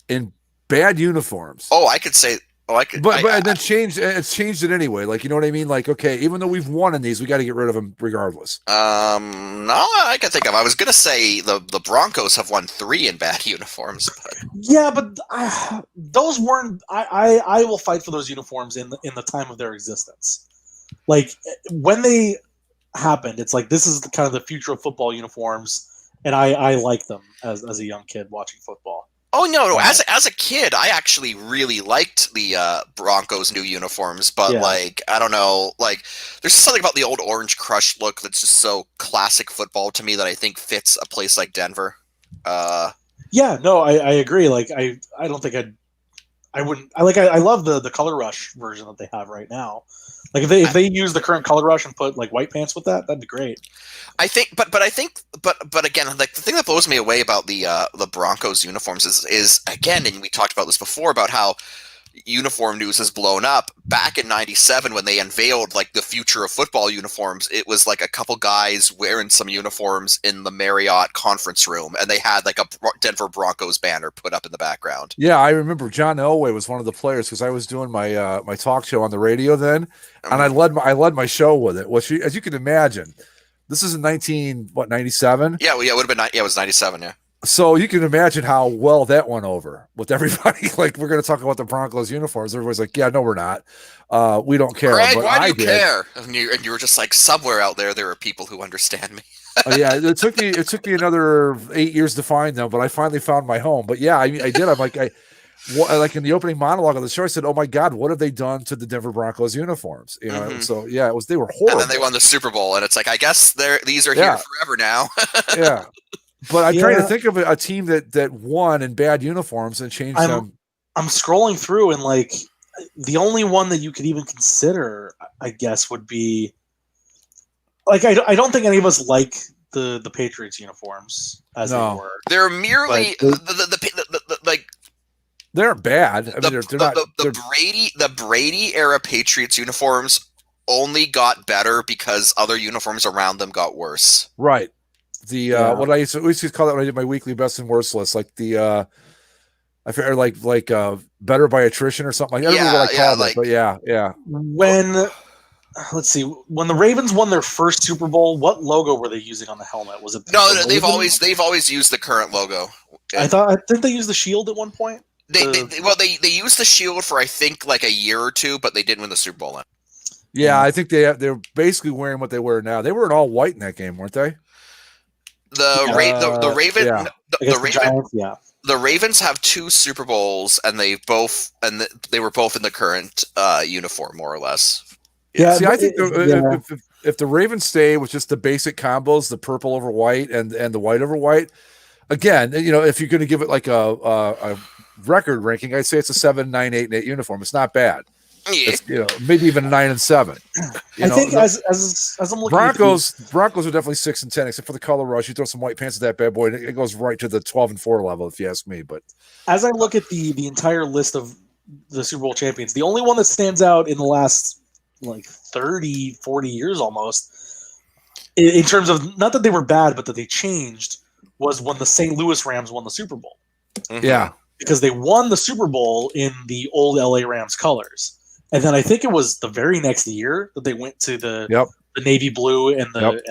in bad uniforms? Oh, I could say Oh, I could. But and then it's changed it anyway. Like, you know what I mean? Like, okay, even though we've won in these, we got to get rid of them regardless. No, I can think of. I was gonna say the Broncos have won 3 in bad uniforms. But... Yeah, but those weren't. I will fight for those uniforms in the time of their existence. Like when they happened, it's like this is kind of the future of football uniforms, and I like them as a young kid watching football. Oh no! As a kid, I actually really liked the Broncos' new uniforms, but like I don't know, like there's something about the old Orange Crush look that's just so classic football to me that I think fits a place like Denver. Yeah, no, I agree. Like I don't think I wouldn't. I love the Color Rush version that they have right now. Like if they use the current Color Rush and put like white pants with that'd be great. I think, but again, like the thing that blows me away about the Broncos uniforms is again, and we talked about this before about how uniform news has blown up. Back in '97, when they unveiled like the future of football uniforms, it was like a couple guys wearing some uniforms in the Marriott conference room, and they had like a Denver Broncos banner put up in the background. Yeah, I remember John Elway was one of the players because I was doing my my talk show on the radio then, and I led my show with it. Which, as you can imagine, this is in 97. Yeah, well, yeah, it would have been. Yeah, it was 97. Yeah. So you can imagine how well that went over with everybody. Like, we're going to talk about the Broncos uniforms. Everybody's like, yeah, no, we're not. We don't care. Greg, but why do you care? And you were just like, somewhere out there are people who understand me. Yeah, it took me another 8 years to find them, but I finally found my home. But yeah, I did. I'm like, like in the opening monologue of the show, I said, "Oh my God, what have they done to the Denver Broncos uniforms?" You know, so yeah, they were horrible. And then they won the Super Bowl, and it's like, I guess these are here forever now. Yeah. But I'm trying to think of a team that won in bad uniforms and changed them. I'm scrolling through, and like the only one that you could even consider, I guess, would be like I don't think any of us like the Patriots uniforms as they were. They're merely like they're bad. I mean, they're not. The Brady era Patriots uniforms only got better because other uniforms around them got worse. Right. The what I used to call that when I did my weekly best and worst list, like the I figured like better by attrition or something like that. I don't know what I called it, but yeah. When let's see, when the Ravens won their first Super Bowl, what logo were they using on the helmet? Was it they've always used the current logo. I think they used the shield at one point. They used the shield for I think like a year or two, but they didn't win the SuperWl then. Yeah, I think they're basically wearing what they wear now. They were in all white in that game, weren't they? The Ravens have 2 Super Bowls, and they were both in the current uniform, more or less. Yeah, see, I think if the Ravens stay with just the basic combos, the purple over white and the white over white, again, you know, if you're going to give it like a record ranking, I'd say it's a 7, 9, 8, and 8 uniform. It's not bad. Yeah. It's, maybe even a 9 and 7. I think as I'm looking Broncos are definitely 6 and 10, except for the color rush. You throw some white pants at that bad boy, and it goes right to the 12 and 4 level, if you ask me. But as I look at the entire list of the Super Bowl champions, the only one that stands out in the last like 30, 40 years almost, in terms of not that they were bad, but that they changed, was when the St. Louis Rams won the Super Bowl. Mm-hmm. Yeah, because they won the Super Bowl in the old LA Rams colors. And then I think it was the very next year that they went to the navy blue and the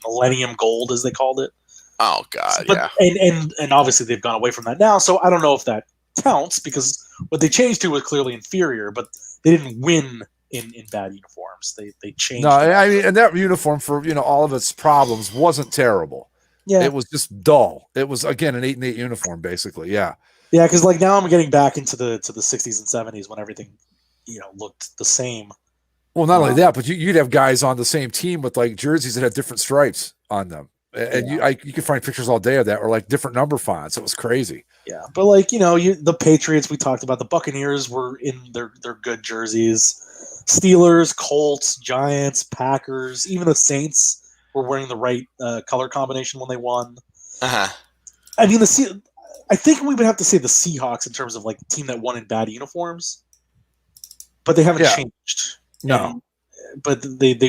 Millennium Gold, as they called it. Oh God, yeah. And obviously they've gone away from that now. So I don't know if that counts because what they changed to was clearly inferior, but they didn't win in bad uniforms. They changed. No, I mean, and that uniform for all of its problems wasn't terrible. Yeah, it was just dull. It was again an 8 and 8 uniform, basically. Yeah. Yeah, because like now I'm getting back into the 60s and 70s when everything looked the same. Well, not only that, but you'd have guys on the same team with like jerseys that had different stripes on them, and you could find pictures all day of that, or like different number fonts. It was crazy. Yeah, but like the Patriots we talked about, the Buccaneers were in their good jerseys. Steelers, Colts, Giants, Packers, even the Saints were wearing the right color combination when they won. I mean, I think we would have to say the Seahawks in terms of like the team that won in bad uniforms. But they haven't changed. No. But they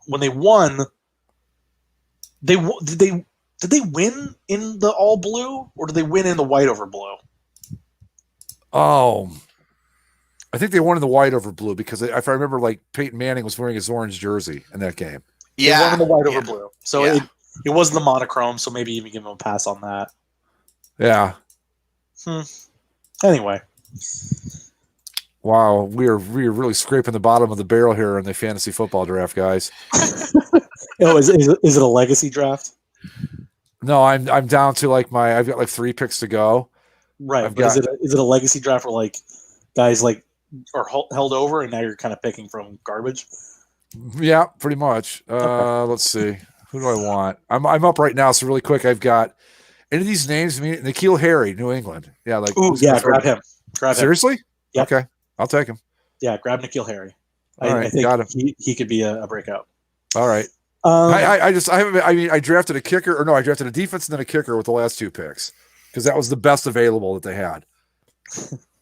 when they won, did they win in the all blue or did they win in the white over blue? Oh, I think they won in the white over blue because if I remember, like Peyton Manning was wearing his orange jersey in that game. They won in the white over yeah. blue. So Yeah. it wasn't the monochrome, so maybe even give him a pass on that. Yeah. Anyway. Wow, we are really scraping the bottom of the barrel here in the fantasy football draft, guys. Is it a legacy draft? No, I'm down to like I've got like 3 picks to go. Right. I've But got- is it a legacy draft where like guys like are held over and now you're kind of picking from garbage? Yeah, pretty much. Let's see. Who do I want? I'm up right now, so really quick, I've got any of these names. I mean, N'Keal Harry, New England. Yeah, like Ooh, yeah, grab him. Grab him. Seriously? Yep. Okay, I'll take him. Yeah, grab N'Keal Harry. All right, I think got him. he could be a breakout. All right. I drafted a kicker, or no, I drafted a defense and then a kicker with the last 2 picks because that was the best available that they had.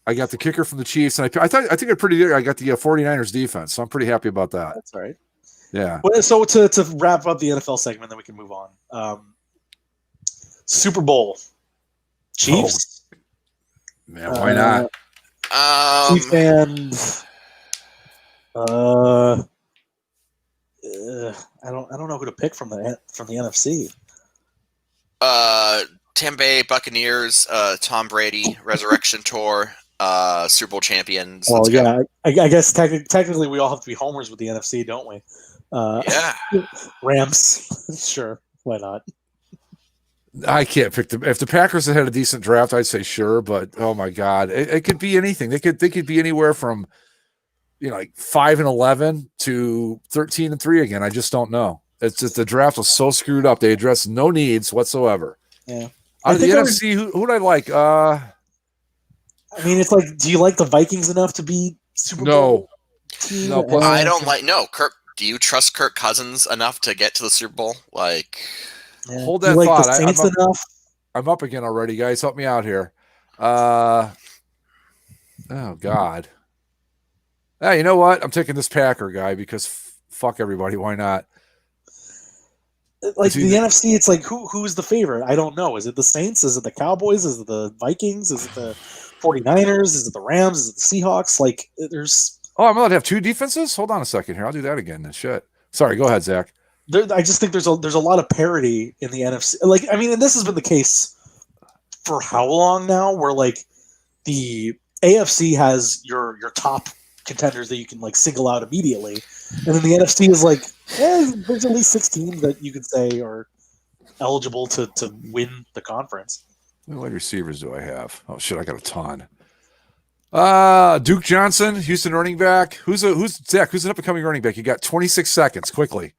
I got the kicker from the Chiefs, and I think they're pretty good. I got the 49ers defense, so I'm pretty happy about that. That's all right. Yeah. Well, so to wrap up the NFL segment, then we can move on. Super Bowl, Chiefs. Man, why not? Chiefs and I don't know who to pick from the NFC. Tampa Bay Buccaneers, Tom Brady, Resurrection Tour, Super Bowl champions. Well, Let's go. yeah, I guess technically we all have to be homers with the NFC, don't we? Yeah. Rams, sure, why not? I can't pick them. If the Packers had a decent draft, I'd say sure, but oh my God, it could be anything. They could be anywhere from, like 5-11 to 13-3 again. I just don't know. It's just the draft was so screwed up. They addressed no needs whatsoever. Yeah. Out of the NFC, who'd I like? I mean, it's like, do you like the Vikings enough to be Super No. Bowl team? No, plus- I don't like Kirk. Do you trust Kirk Cousins enough to get to the Super Bowl? Like, Yeah. Hold Do you that like thought. the Saints enough? I'm up again already, guys. Help me out here. Oh God. Hey, you know what? I'm taking this Packer guy because fuck everybody. Why not? Like Is he the the- NFC, it's like who's the favorite? I don't know. Is it the Saints? Is it the Cowboys? Is it the Vikings? Is it the 49ers? Is it the Rams? Is it the Seahawks? Like there's Oh, I'm allowed to have 2 defenses? Hold on a second here. I'll do that again. Then shit. Sorry. Go ahead, Zach. I just think there's a lot of parity in the NFC. Like, I mean, and this has been the case for how long now? Where like the AFC has your top contenders that you can like single out immediately, and then the NFC is like, there's at least 6 teams that you could say are eligible to win the conference. What wide receivers do I have? Oh shit, I got a ton. Duke Johnson, Houston running back. Who's Zach? Who's an up and coming running back? You got 26 seconds, quickly.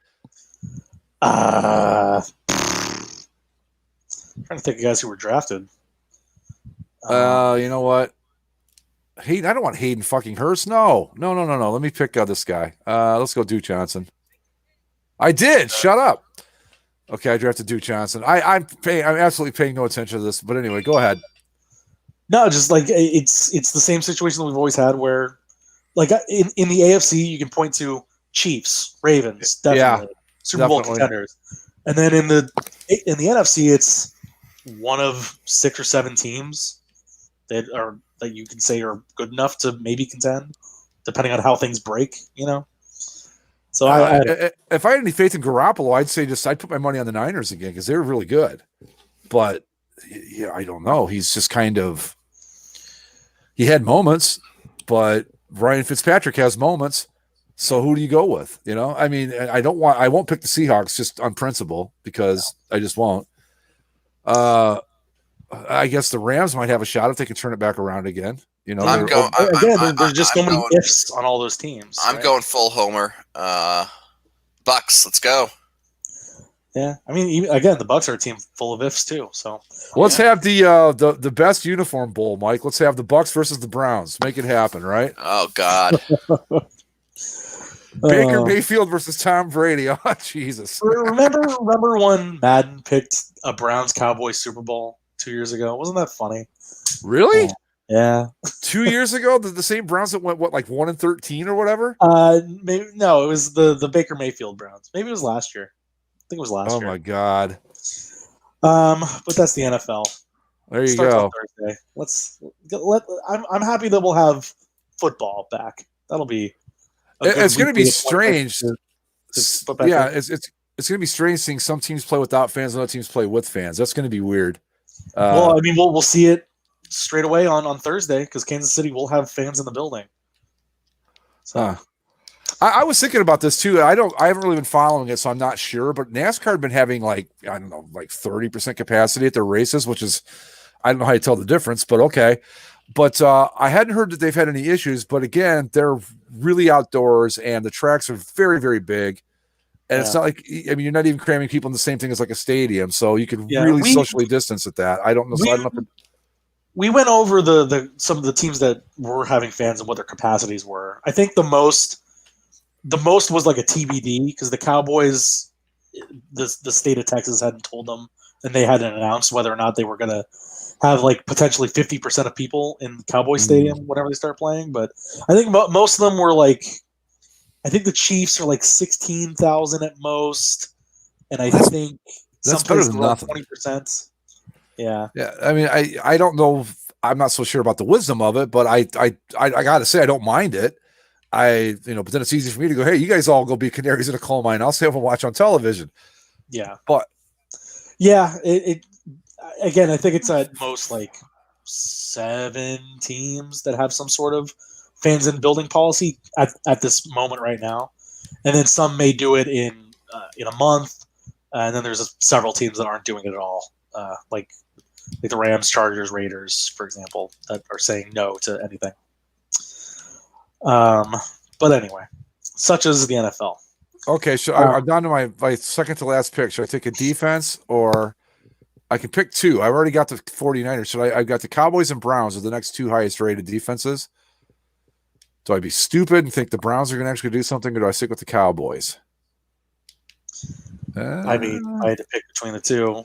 Trying to think of guys who were drafted. You know what? Hayden, I don't want Hayden fucking Hurst. No. Let me pick this guy. Let's go Duke Johnson. I did. Shut up. Okay, I drafted Duke Johnson. I'm absolutely paying no attention to this. But anyway, go ahead. No, just like it's the same situation that we've always had where, like in the AFC, you can point to Chiefs, Ravens, definitely Super Bowl definitely. contenders, and then in the NFC, it's one of 6 or 7 teams that you can say are good enough to maybe contend, depending on how things break. So If I had any faith in Garoppolo, I'd put my money on the Niners again because they're really good. But yeah, I don't know. He's just kind of he had moments, but Ryan Fitzpatrick has moments. So who do you go with? I mean, I won't pick the Seahawks just on principle because I just won't. I guess the Rams might have a shot if they can turn it back around again. there's just so many ifs on all those teams. I'm going full homer. Bucks, let's go. Yeah, I mean, again, the Bucks are a team full of ifs too. So let's have the best uniform bowl, Mike. Let's have the Bucks versus the Browns. Make it happen, right? Oh God. Baker Mayfield versus Tom Brady. Oh Jesus! Remember when Madden picked a Browns Cowboys Super Bowl 2 years ago? Wasn't that funny? Really? Yeah. 2 years ago, the same Browns that went like 1-13 or whatever. Maybe no, it was the Baker Mayfield Browns. Maybe it was last year. I think it was last year. Oh my God! But that's the NFL. There you Starts go. on Thursday. I'm happy that we'll have football back. That'll be. A good It's going to be weekly appointment strange. to put back Yeah, in. it's going to be strange seeing some teams play without fans and other teams play with fans. That's going to be weird. Well, I mean, we'll see it straight away on Thursday because Kansas City will have fans in the building. So I was thinking about this too. I haven't really been following it, so I'm not sure. But NASCAR had been having like 30% capacity at their races, which is I don't know how you tell the difference, but okay. But I hadn't heard that they've had any issues. But again, they're really outdoors, and the tracks are very, very big. And it's not like you're not even cramming people in the same thing as like a stadium, so you could really socially distance at that. I don't know. I don't know. We went over some of the teams that were having fans and what their capacities were. I think the most was like a TBD because the Cowboys, the state of Texas hadn't told them, and they hadn't announced whether or not they were going to have like potentially 50% of people in Cowboy Stadium whenever they start playing. But I think most of them were like. I think the Chiefs are like 16,000 at most, and I think that's better than nothing. 20%. Yeah. I mean, I don't know. I'm not so sure about the wisdom of it, but I got to say I don't mind it. But then it's easy for me to go, hey, you guys all go be canaries in a coal mine. I'll stay up and watch on television. Yeah. But yeah, it again, I think it's at most like 7 teams that have some sort of fans in building policy at this moment right now, and then some may do it in a month, and then there's several teams that aren't doing it at all, like the Rams, Chargers, Raiders, for example, that are saying no to anything. But anyway, such as the NFL. Okay, so I'm down to my second to last pick. Should I take a defense or I can pick 2? I've already got the 49ers. I've got the Cowboys and Browns are the next 2 highest rated defenses. Do I be stupid and think the Browns are going to actually do something, or do I stick with the Cowboys? I mean, I had to pick between the 2.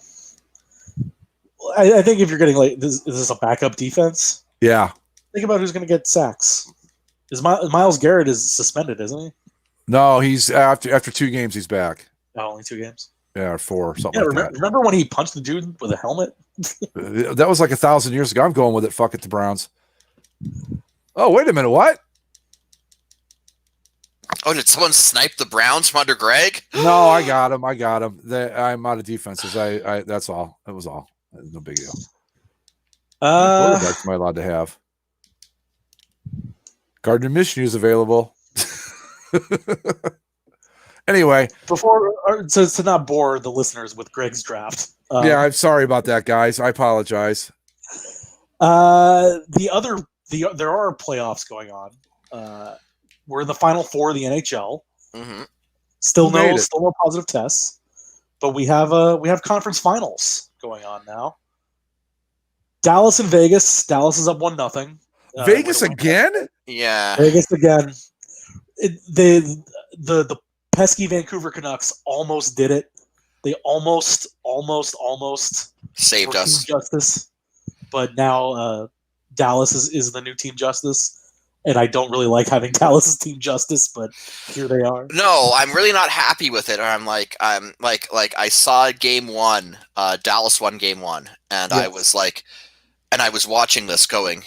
I think if you're getting like, is this a backup defense? Yeah. Think about who's going to get sacks. Myles Garrett is suspended, isn't he? No, he's after 2 games he's back. Oh, only 2 games. Yeah, or 4, something like that. Remember when he punched the dude with a helmet? That was like 1,000 years ago. I'm going with it. Fuck it, the Browns. Oh, wait a minute. What? Oh, did someone snipe the Browns from under Greg? No, I got him. I'm out of defenses. That's all. That was all. No big deal. What quarterbacks am I allowed to have? Gardner Minshew is available. Anyway, to not bore the listeners with Greg's draft. Yeah, I'm sorry about that, guys. I apologize. There are playoffs going on. We're in the Final Four of the NHL. Mm-hmm. Still no positive tests, but we have conference finals going on now. Dallas and Vegas. Dallas is up 1-0. Vegas again? Yeah. Vegas again. The pesky Vancouver Canucks almost did it. They almost saved us. Team Justice, but now Dallas is the new Team Justice. And I don't really like having Dallas' Team Justice, but here they are. No, I'm really not happy with it. I'm like I saw Game 1, Dallas won Game 1, and yes. I was watching this going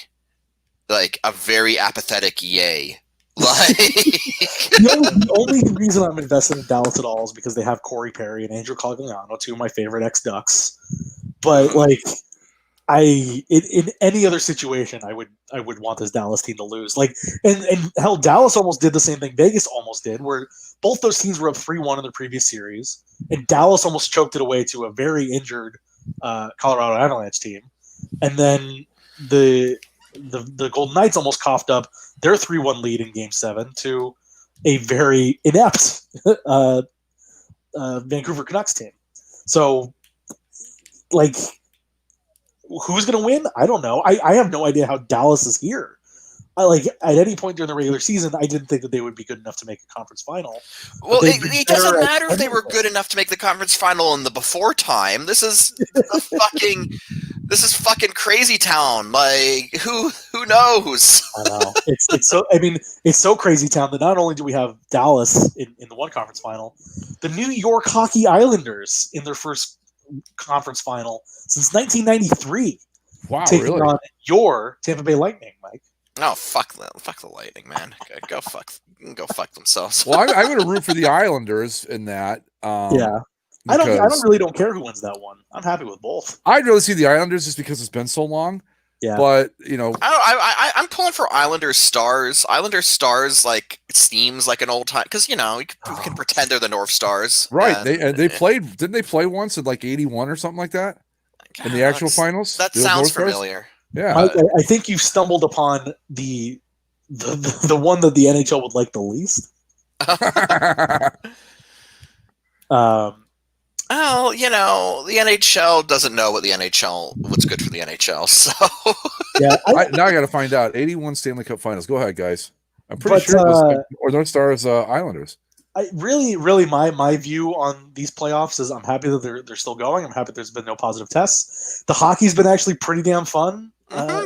like a very apathetic yay. Like the only reason I'm invested in Dallas at all is because they have Corey Perry and Andrew Cogliano, 2 of my favorite ex-Ducks. But like. In any other situation, I would want this Dallas team to lose. Like, and hell, Dallas almost did the same thing Vegas almost did, where both those teams were up 3-1 in their previous series, and Dallas almost choked it away to a very injured Colorado Avalanche team, and then the Golden Knights almost coughed up their 3-1 lead in Game 7 to a very inept Vancouver Canucks team. So, like. Who's going to win? I don't know. I have no idea how Dallas is here. At any point during the regular season, I didn't think that they would be good enough to make a conference final. Well, it doesn't matter if they were good enough to make the conference final in the before time. This is fucking crazy town. Like who knows? I know. It's so crazy town that not only do we have Dallas in the one conference final, the New York Hockey Islanders in their first conference final since 1993. Wow, taking really? on your Tampa Bay Lightning, Mike. Oh, fuck the Lightning, man. Go fuck themselves. Well, I'm going to root for the Islanders in that. Yeah. I because don't care who wins that one. I'm happy with both. I'd really see the Islanders just because it's been so long. Yeah. But I'm pulling for Islanders Stars. Islanders Stars like seems like an old time because we can pretend they're the North Stars. right. They played. Didn't they play once in like '81 or something like that in the actual finals? That The sounds North Stars? familiar. Yeah. Mike, I think you stumbled upon the one that the NHL would like the least. Oh, the NHL doesn't know what's good for the NHL. So Yeah, now I got to find out. '81 Stanley Cup Finals. Go ahead, guys. I'm pretty sure it was or North Stars Islanders. I really my view on these playoffs is I'm happy that they're still going. I'm happy there's been no positive tests. The hockey's been actually pretty damn fun. I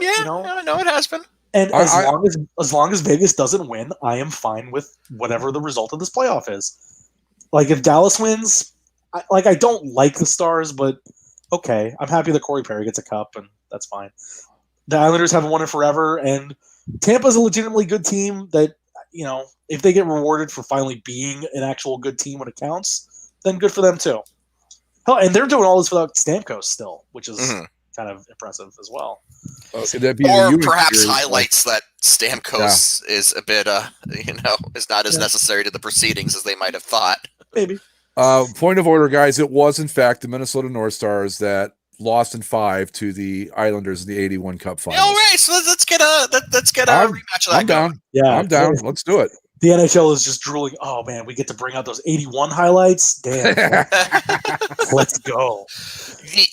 know it has been. And as long as Vegas doesn't win, I am fine with whatever the result of this playoff is. Like if Dallas wins, I don't like the Stars, but okay, I'm happy that Corey Perry gets a cup, and that's fine. The Islanders haven't won it forever, and Tampa's a legitimately good team that, if they get rewarded for finally being an actual good team when it counts, then good for them too. Hell, and they're doing all this without Stamkos still, which is kind of impressive as well. Could that be Or the Ewing perhaps series? highlights that Stamkos is a bit, is not as necessary to the proceedings as they might have thought. Maybe. Point of order, guys. It was in fact the Minnesota North Stars that lost in 5 to the Islanders in the '81 Cup Finals. All right, so let's get a rematch of that. I'm down. Yeah, I'm down. Let's do it. The NHL is just drooling. Oh man, we get to bring out those '81 highlights. Damn, let's go.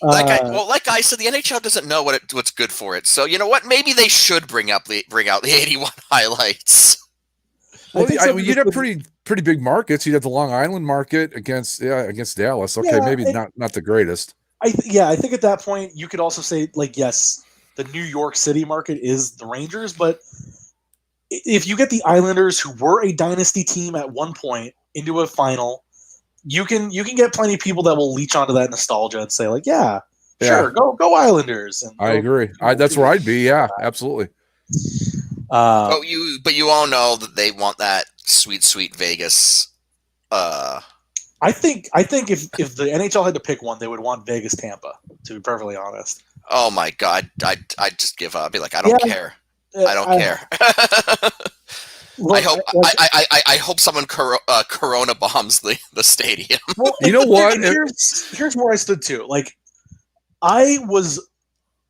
Like I said, the NHL doesn't know what's good for it. So you know what? Maybe they should bring out the '81 highlights. Well, you'd have pretty big markets. You'd have the Long Island market against Dallas. Okay, maybe not the greatest. I think at that point you could also say yes, the New York City market is the Rangers, but if you get the Islanders, who were a dynasty team at one point, into a final, you can get plenty of people that will leech onto that nostalgia and say sure, go Islanders. And I agree. That's where I'd be. Yeah, absolutely. But you all know that they want that sweet Vegas. I think if the NHL had to pick one, they would want Vegas Tampa. To be perfectly honest. Oh my God, I'd just give up. I'd be like, I don't care. I don't care. I hope someone Corona bombs the stadium. Well, you know what? Here's where I stood too. I was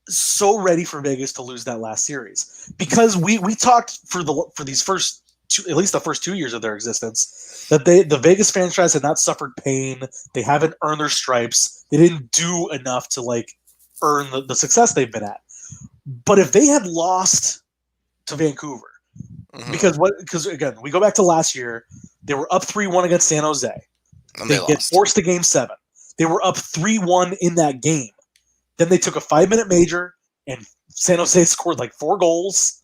so ready for Vegas to lose that last series because we talked for these first at least the first 2 years of their existence, that the Vegas franchise had not suffered pain. They haven't earned their stripes. They didn't do enough to earn the success they've been at. But if they had lost to Vancouver, because again, we go back to last year, they were up 3-1 against San Jose. And they get forced to Game 7. They were up 3-1 in that game. Then they took a 5-minute major, and San Jose scored 4 goals.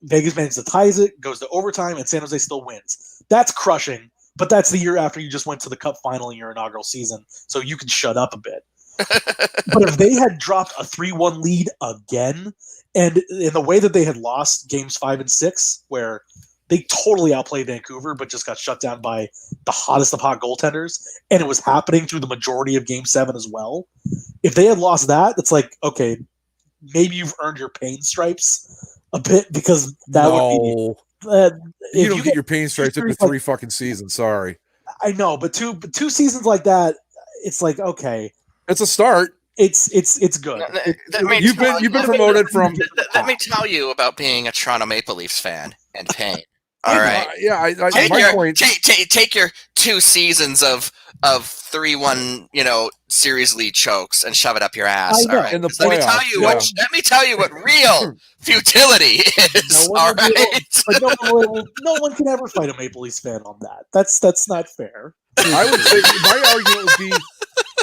Vegas managed to ties it, goes to overtime, and San Jose still wins. That's crushing, but that's the year after you just went to the Cup final in your inaugural season, so you can shut up a bit. But if they had dropped a 3-1 lead again, and in the way that they had lost games 5 and 6, where they totally outplayed Vancouver, but just got shut down by the hottest of hot goaltenders, and it was happening through the majority of Game 7 as well. If they had lost that, it's okay, maybe you've earned your pain stripes a bit, because that would be you don't get your pain stripes after 3 fucking seasons. Sorry, I know, but two seasons like that, it's okay, it's a start. It's good. You've been promoted from. Let me tell you about being a Toronto Maple Leafs fan and pain. All right. Take your 2 seasons of 3-1, series lead chokes and shove it up your ass. All right. In the Let me tell you what real futility is. All right. No one can ever fight a Maple Leafs fan on that. That's not fair. I would say my argument would be,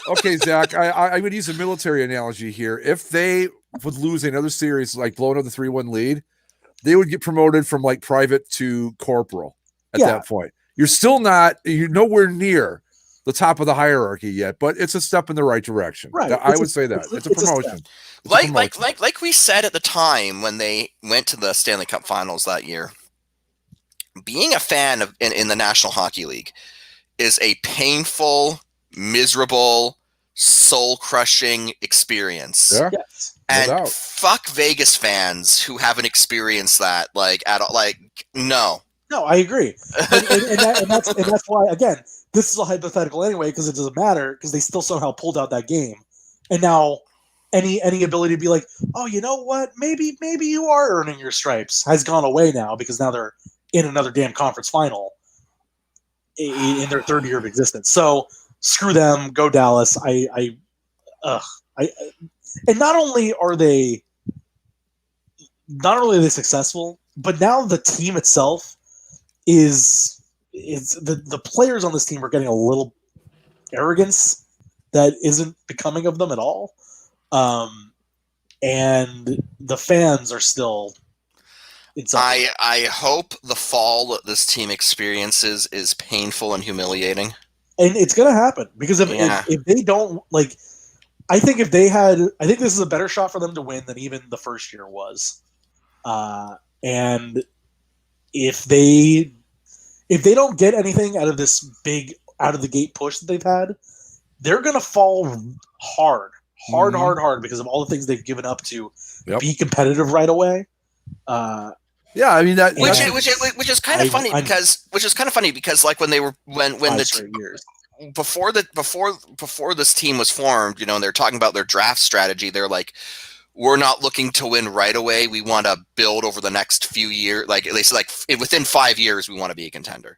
okay, Zach, I would use a military analogy here. If they would lose another series, blowing up the 3-1 lead, they would get promoted from private to corporal at that point. You're nowhere near the top of the hierarchy yet, but it's a step in the right direction. Right. I would say that it's a promotion. It's a promotion. Like we said at the time when they went to the Stanley Cup Finals that year, being a fan of in the National Hockey League is a painful, miserable, soul-crushing experience. Yeah. Yes. No And doubt. fuck Vegas fans who haven't experienced that at all. No. No, I agree, and that's why, again, this is a hypothetical anyway, because it doesn't matter, because they still somehow pulled out that game, and now any ability to be like, oh, you know what, maybe you are earning your stripes has gone away now, because now they're in another damn conference final in their third year of existence. So screw them, go Dallas. And not only are they successful, but now the team itself is the players on this team are getting a little arrogance that isn't becoming of them at all. And the fans are still inside. I hope the fall that this team experiences is painful and humiliating. And it's going to happen, because if they don't, like, I think this is a better shot for them to win than even the first year was. And if they don't get anything out of this big out of the gate push that they've had, they're going to fall hard because of all the things they've given up to be competitive right away. Yeah, I mean that, which is kind of funny because like when the years. before this team was formed, you know, and they're talking about their draft strategy, they're like, we're not looking to win right away. We want to build over the next few years. Like they said, like within 5 years, we want to be a contender.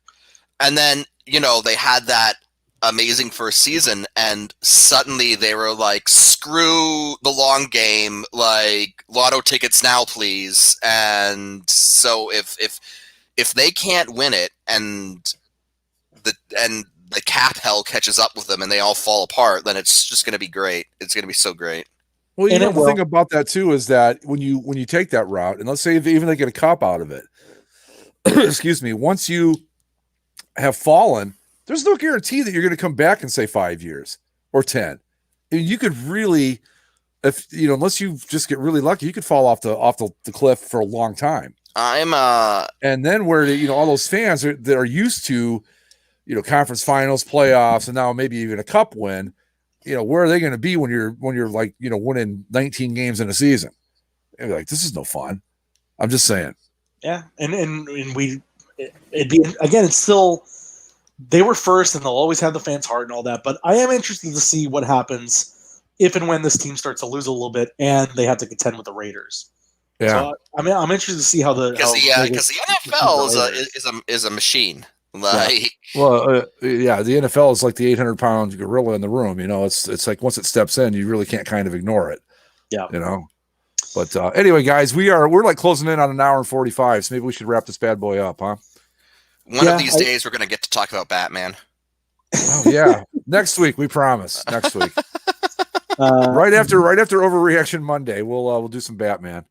And then, you know, they had that amazing first season, and suddenly they were like, screw the long game, like lotto tickets now, please. And so if they can't win it, and the cap hell catches up with them and they all fall apart, then it's just going to be great. It's going to be so great. Well, you And know, it the will. thing about that too is that when you take that route, and let's say even they get a cup out of it, excuse me, once you have fallen, there's no guarantee that you're going to come back in, say, 5 years or 10. I mean, you could really, if you know, unless you just get really lucky, you could fall off the cliff for a long time. And then where you know all those fans that are used to, you know, conference finals, playoffs, and now maybe even a cup win. You know, where are they going to be when you're like, you know, winning 19 games in a season? And you're like, this is no fun. I'm just saying. Yeah, and it'd be, again, it's still, they were first, and they'll always have the fans' heart and all that. But I am interested to see what happens if and when this team starts to lose a little bit, and they have to contend with the Raiders. Yeah, So, I mean, I'm interested to see how because the NFL is a machine. Like, well, yeah, the NFL is like the 800-pound gorilla in the room. You know, it's like once it steps in, you really can't kind of ignore it. Yeah, you know. But anyway, guys, we're like closing in on an hour and 45, so maybe we should wrap this bad boy up, huh? One of these days, we're going to get to talk about Batman. Oh yeah, next week we promise. Next week, right after Overreaction Monday, we'll do some Batman.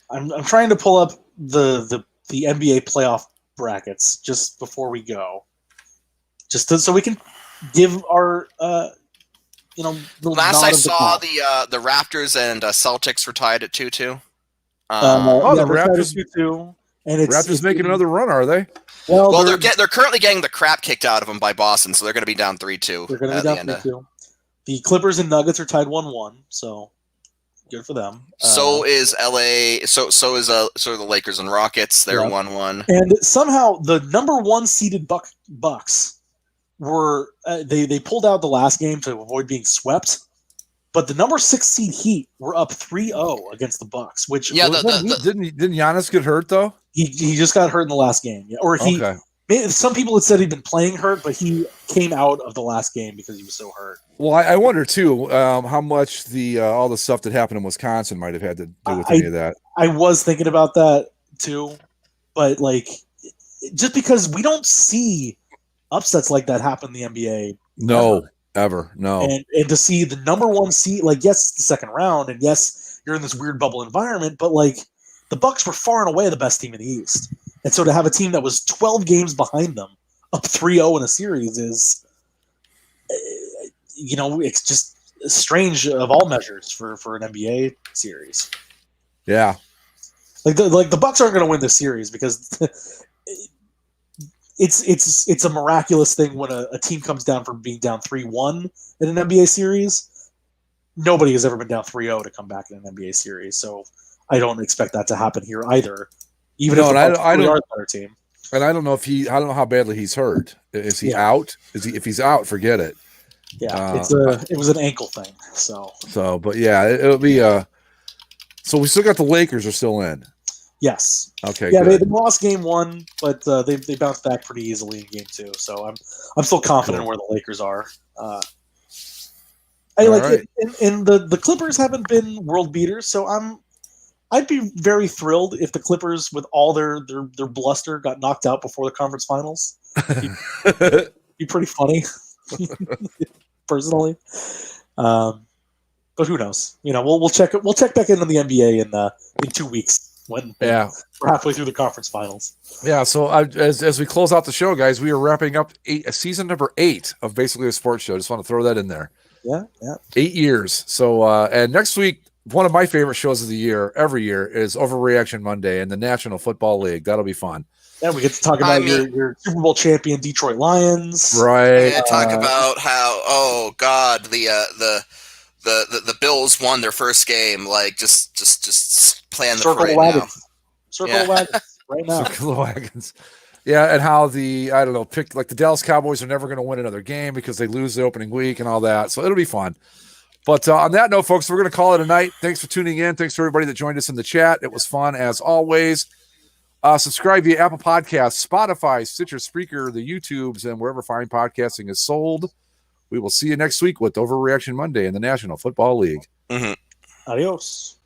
I'm trying to pull up the NBA playoff brackets just before we go, so we can give our the Last nod I of the saw, top. the Raptors and Celtics were tied at 2-2. the Raptors Raptors- too, and it's Raptors making another run, are they? Well, They're currently getting the crap kicked out of them by Boston, so they're going to be down 3-2. they're going to at be the down end. 3-2. The Clippers and Nuggets are tied 1-1, so good for them. So is LA. So is the Lakers and Rockets. They're 1-1. And somehow the number one seeded Bucks were they pulled out the last game to avoid being swept, but the number 6 seed Heat were up 3-0 against the Bucks. Which Yeah, Didn't Giannis get hurt though? he just got hurt in the last game. Yeah, or he. Okay. Some people had said he'd been playing hurt, but he came out of the last game because he was so hurt. Well, I wonder too how much the all the stuff that happened in Wisconsin might have had to do with any of that. I was thinking about that too, but like, just because we don't see upsets like that happen in the NBA. No, ever. No. And to see the number one seed, like, yes, it's the second round, and yes, you're in this weird bubble environment, but like the Bucks were far and away the best team in the East. And so to have a team that was 12 games behind them, up 3-0 in a series, is it's just strange of all measures for an NBA series. Yeah. The Bucks aren't going to win this series because it's a miraculous thing when a team comes down from being down 3-1 in an NBA series. Nobody has ever been down 3-0 to come back in an NBA series, so I don't expect that to happen here either. Even if the Bucks really are the better team. And I don't know I don't know how badly he's hurt. Is he out? If he's out, forget it. Yeah, it was an ankle thing. So but yeah, it'll be so we still got the Lakers are still in. Yes. Okay. Yeah, they lost game 1, but they bounced back pretty easily in game 2. So I'm still confident where the Lakers are. The Clippers haven't been world beaters, so I'd be very thrilled if the Clippers, with all their bluster, got knocked out before the conference finals. Be pretty funny, personally. But who knows? We'll check back in on the NBA in 2 weeks when we're halfway through the conference finals. Yeah. So as we close out the show, guys, we are wrapping up season number 8 of Basically a Sports Show. Just want to throw that in there. Yeah. 8 years. So and next week, one of my favorite shows of the year every year is Overreaction Monday and the National Football League. That'll be fun. Yeah, we get to talk about your Super Bowl champion Detroit Lions. Right. And talk about how the Bills won their first game. Like just plan the parade now. Circle the wagons right now. Circle the wagons. Yeah, and how the Dallas Cowboys are never going to win another game because they lose the opening week and all that. So it'll be fun. But on that note, folks, we're going to call it a night. Thanks for tuning in. Thanks to everybody that joined us in the chat. It was fun as always. Subscribe via Apple Podcasts, Spotify, Stitcher, Spreaker, the YouTubes, and wherever fine podcasting is sold. We will see you next week with Overreaction Monday in the National Football League. Adios.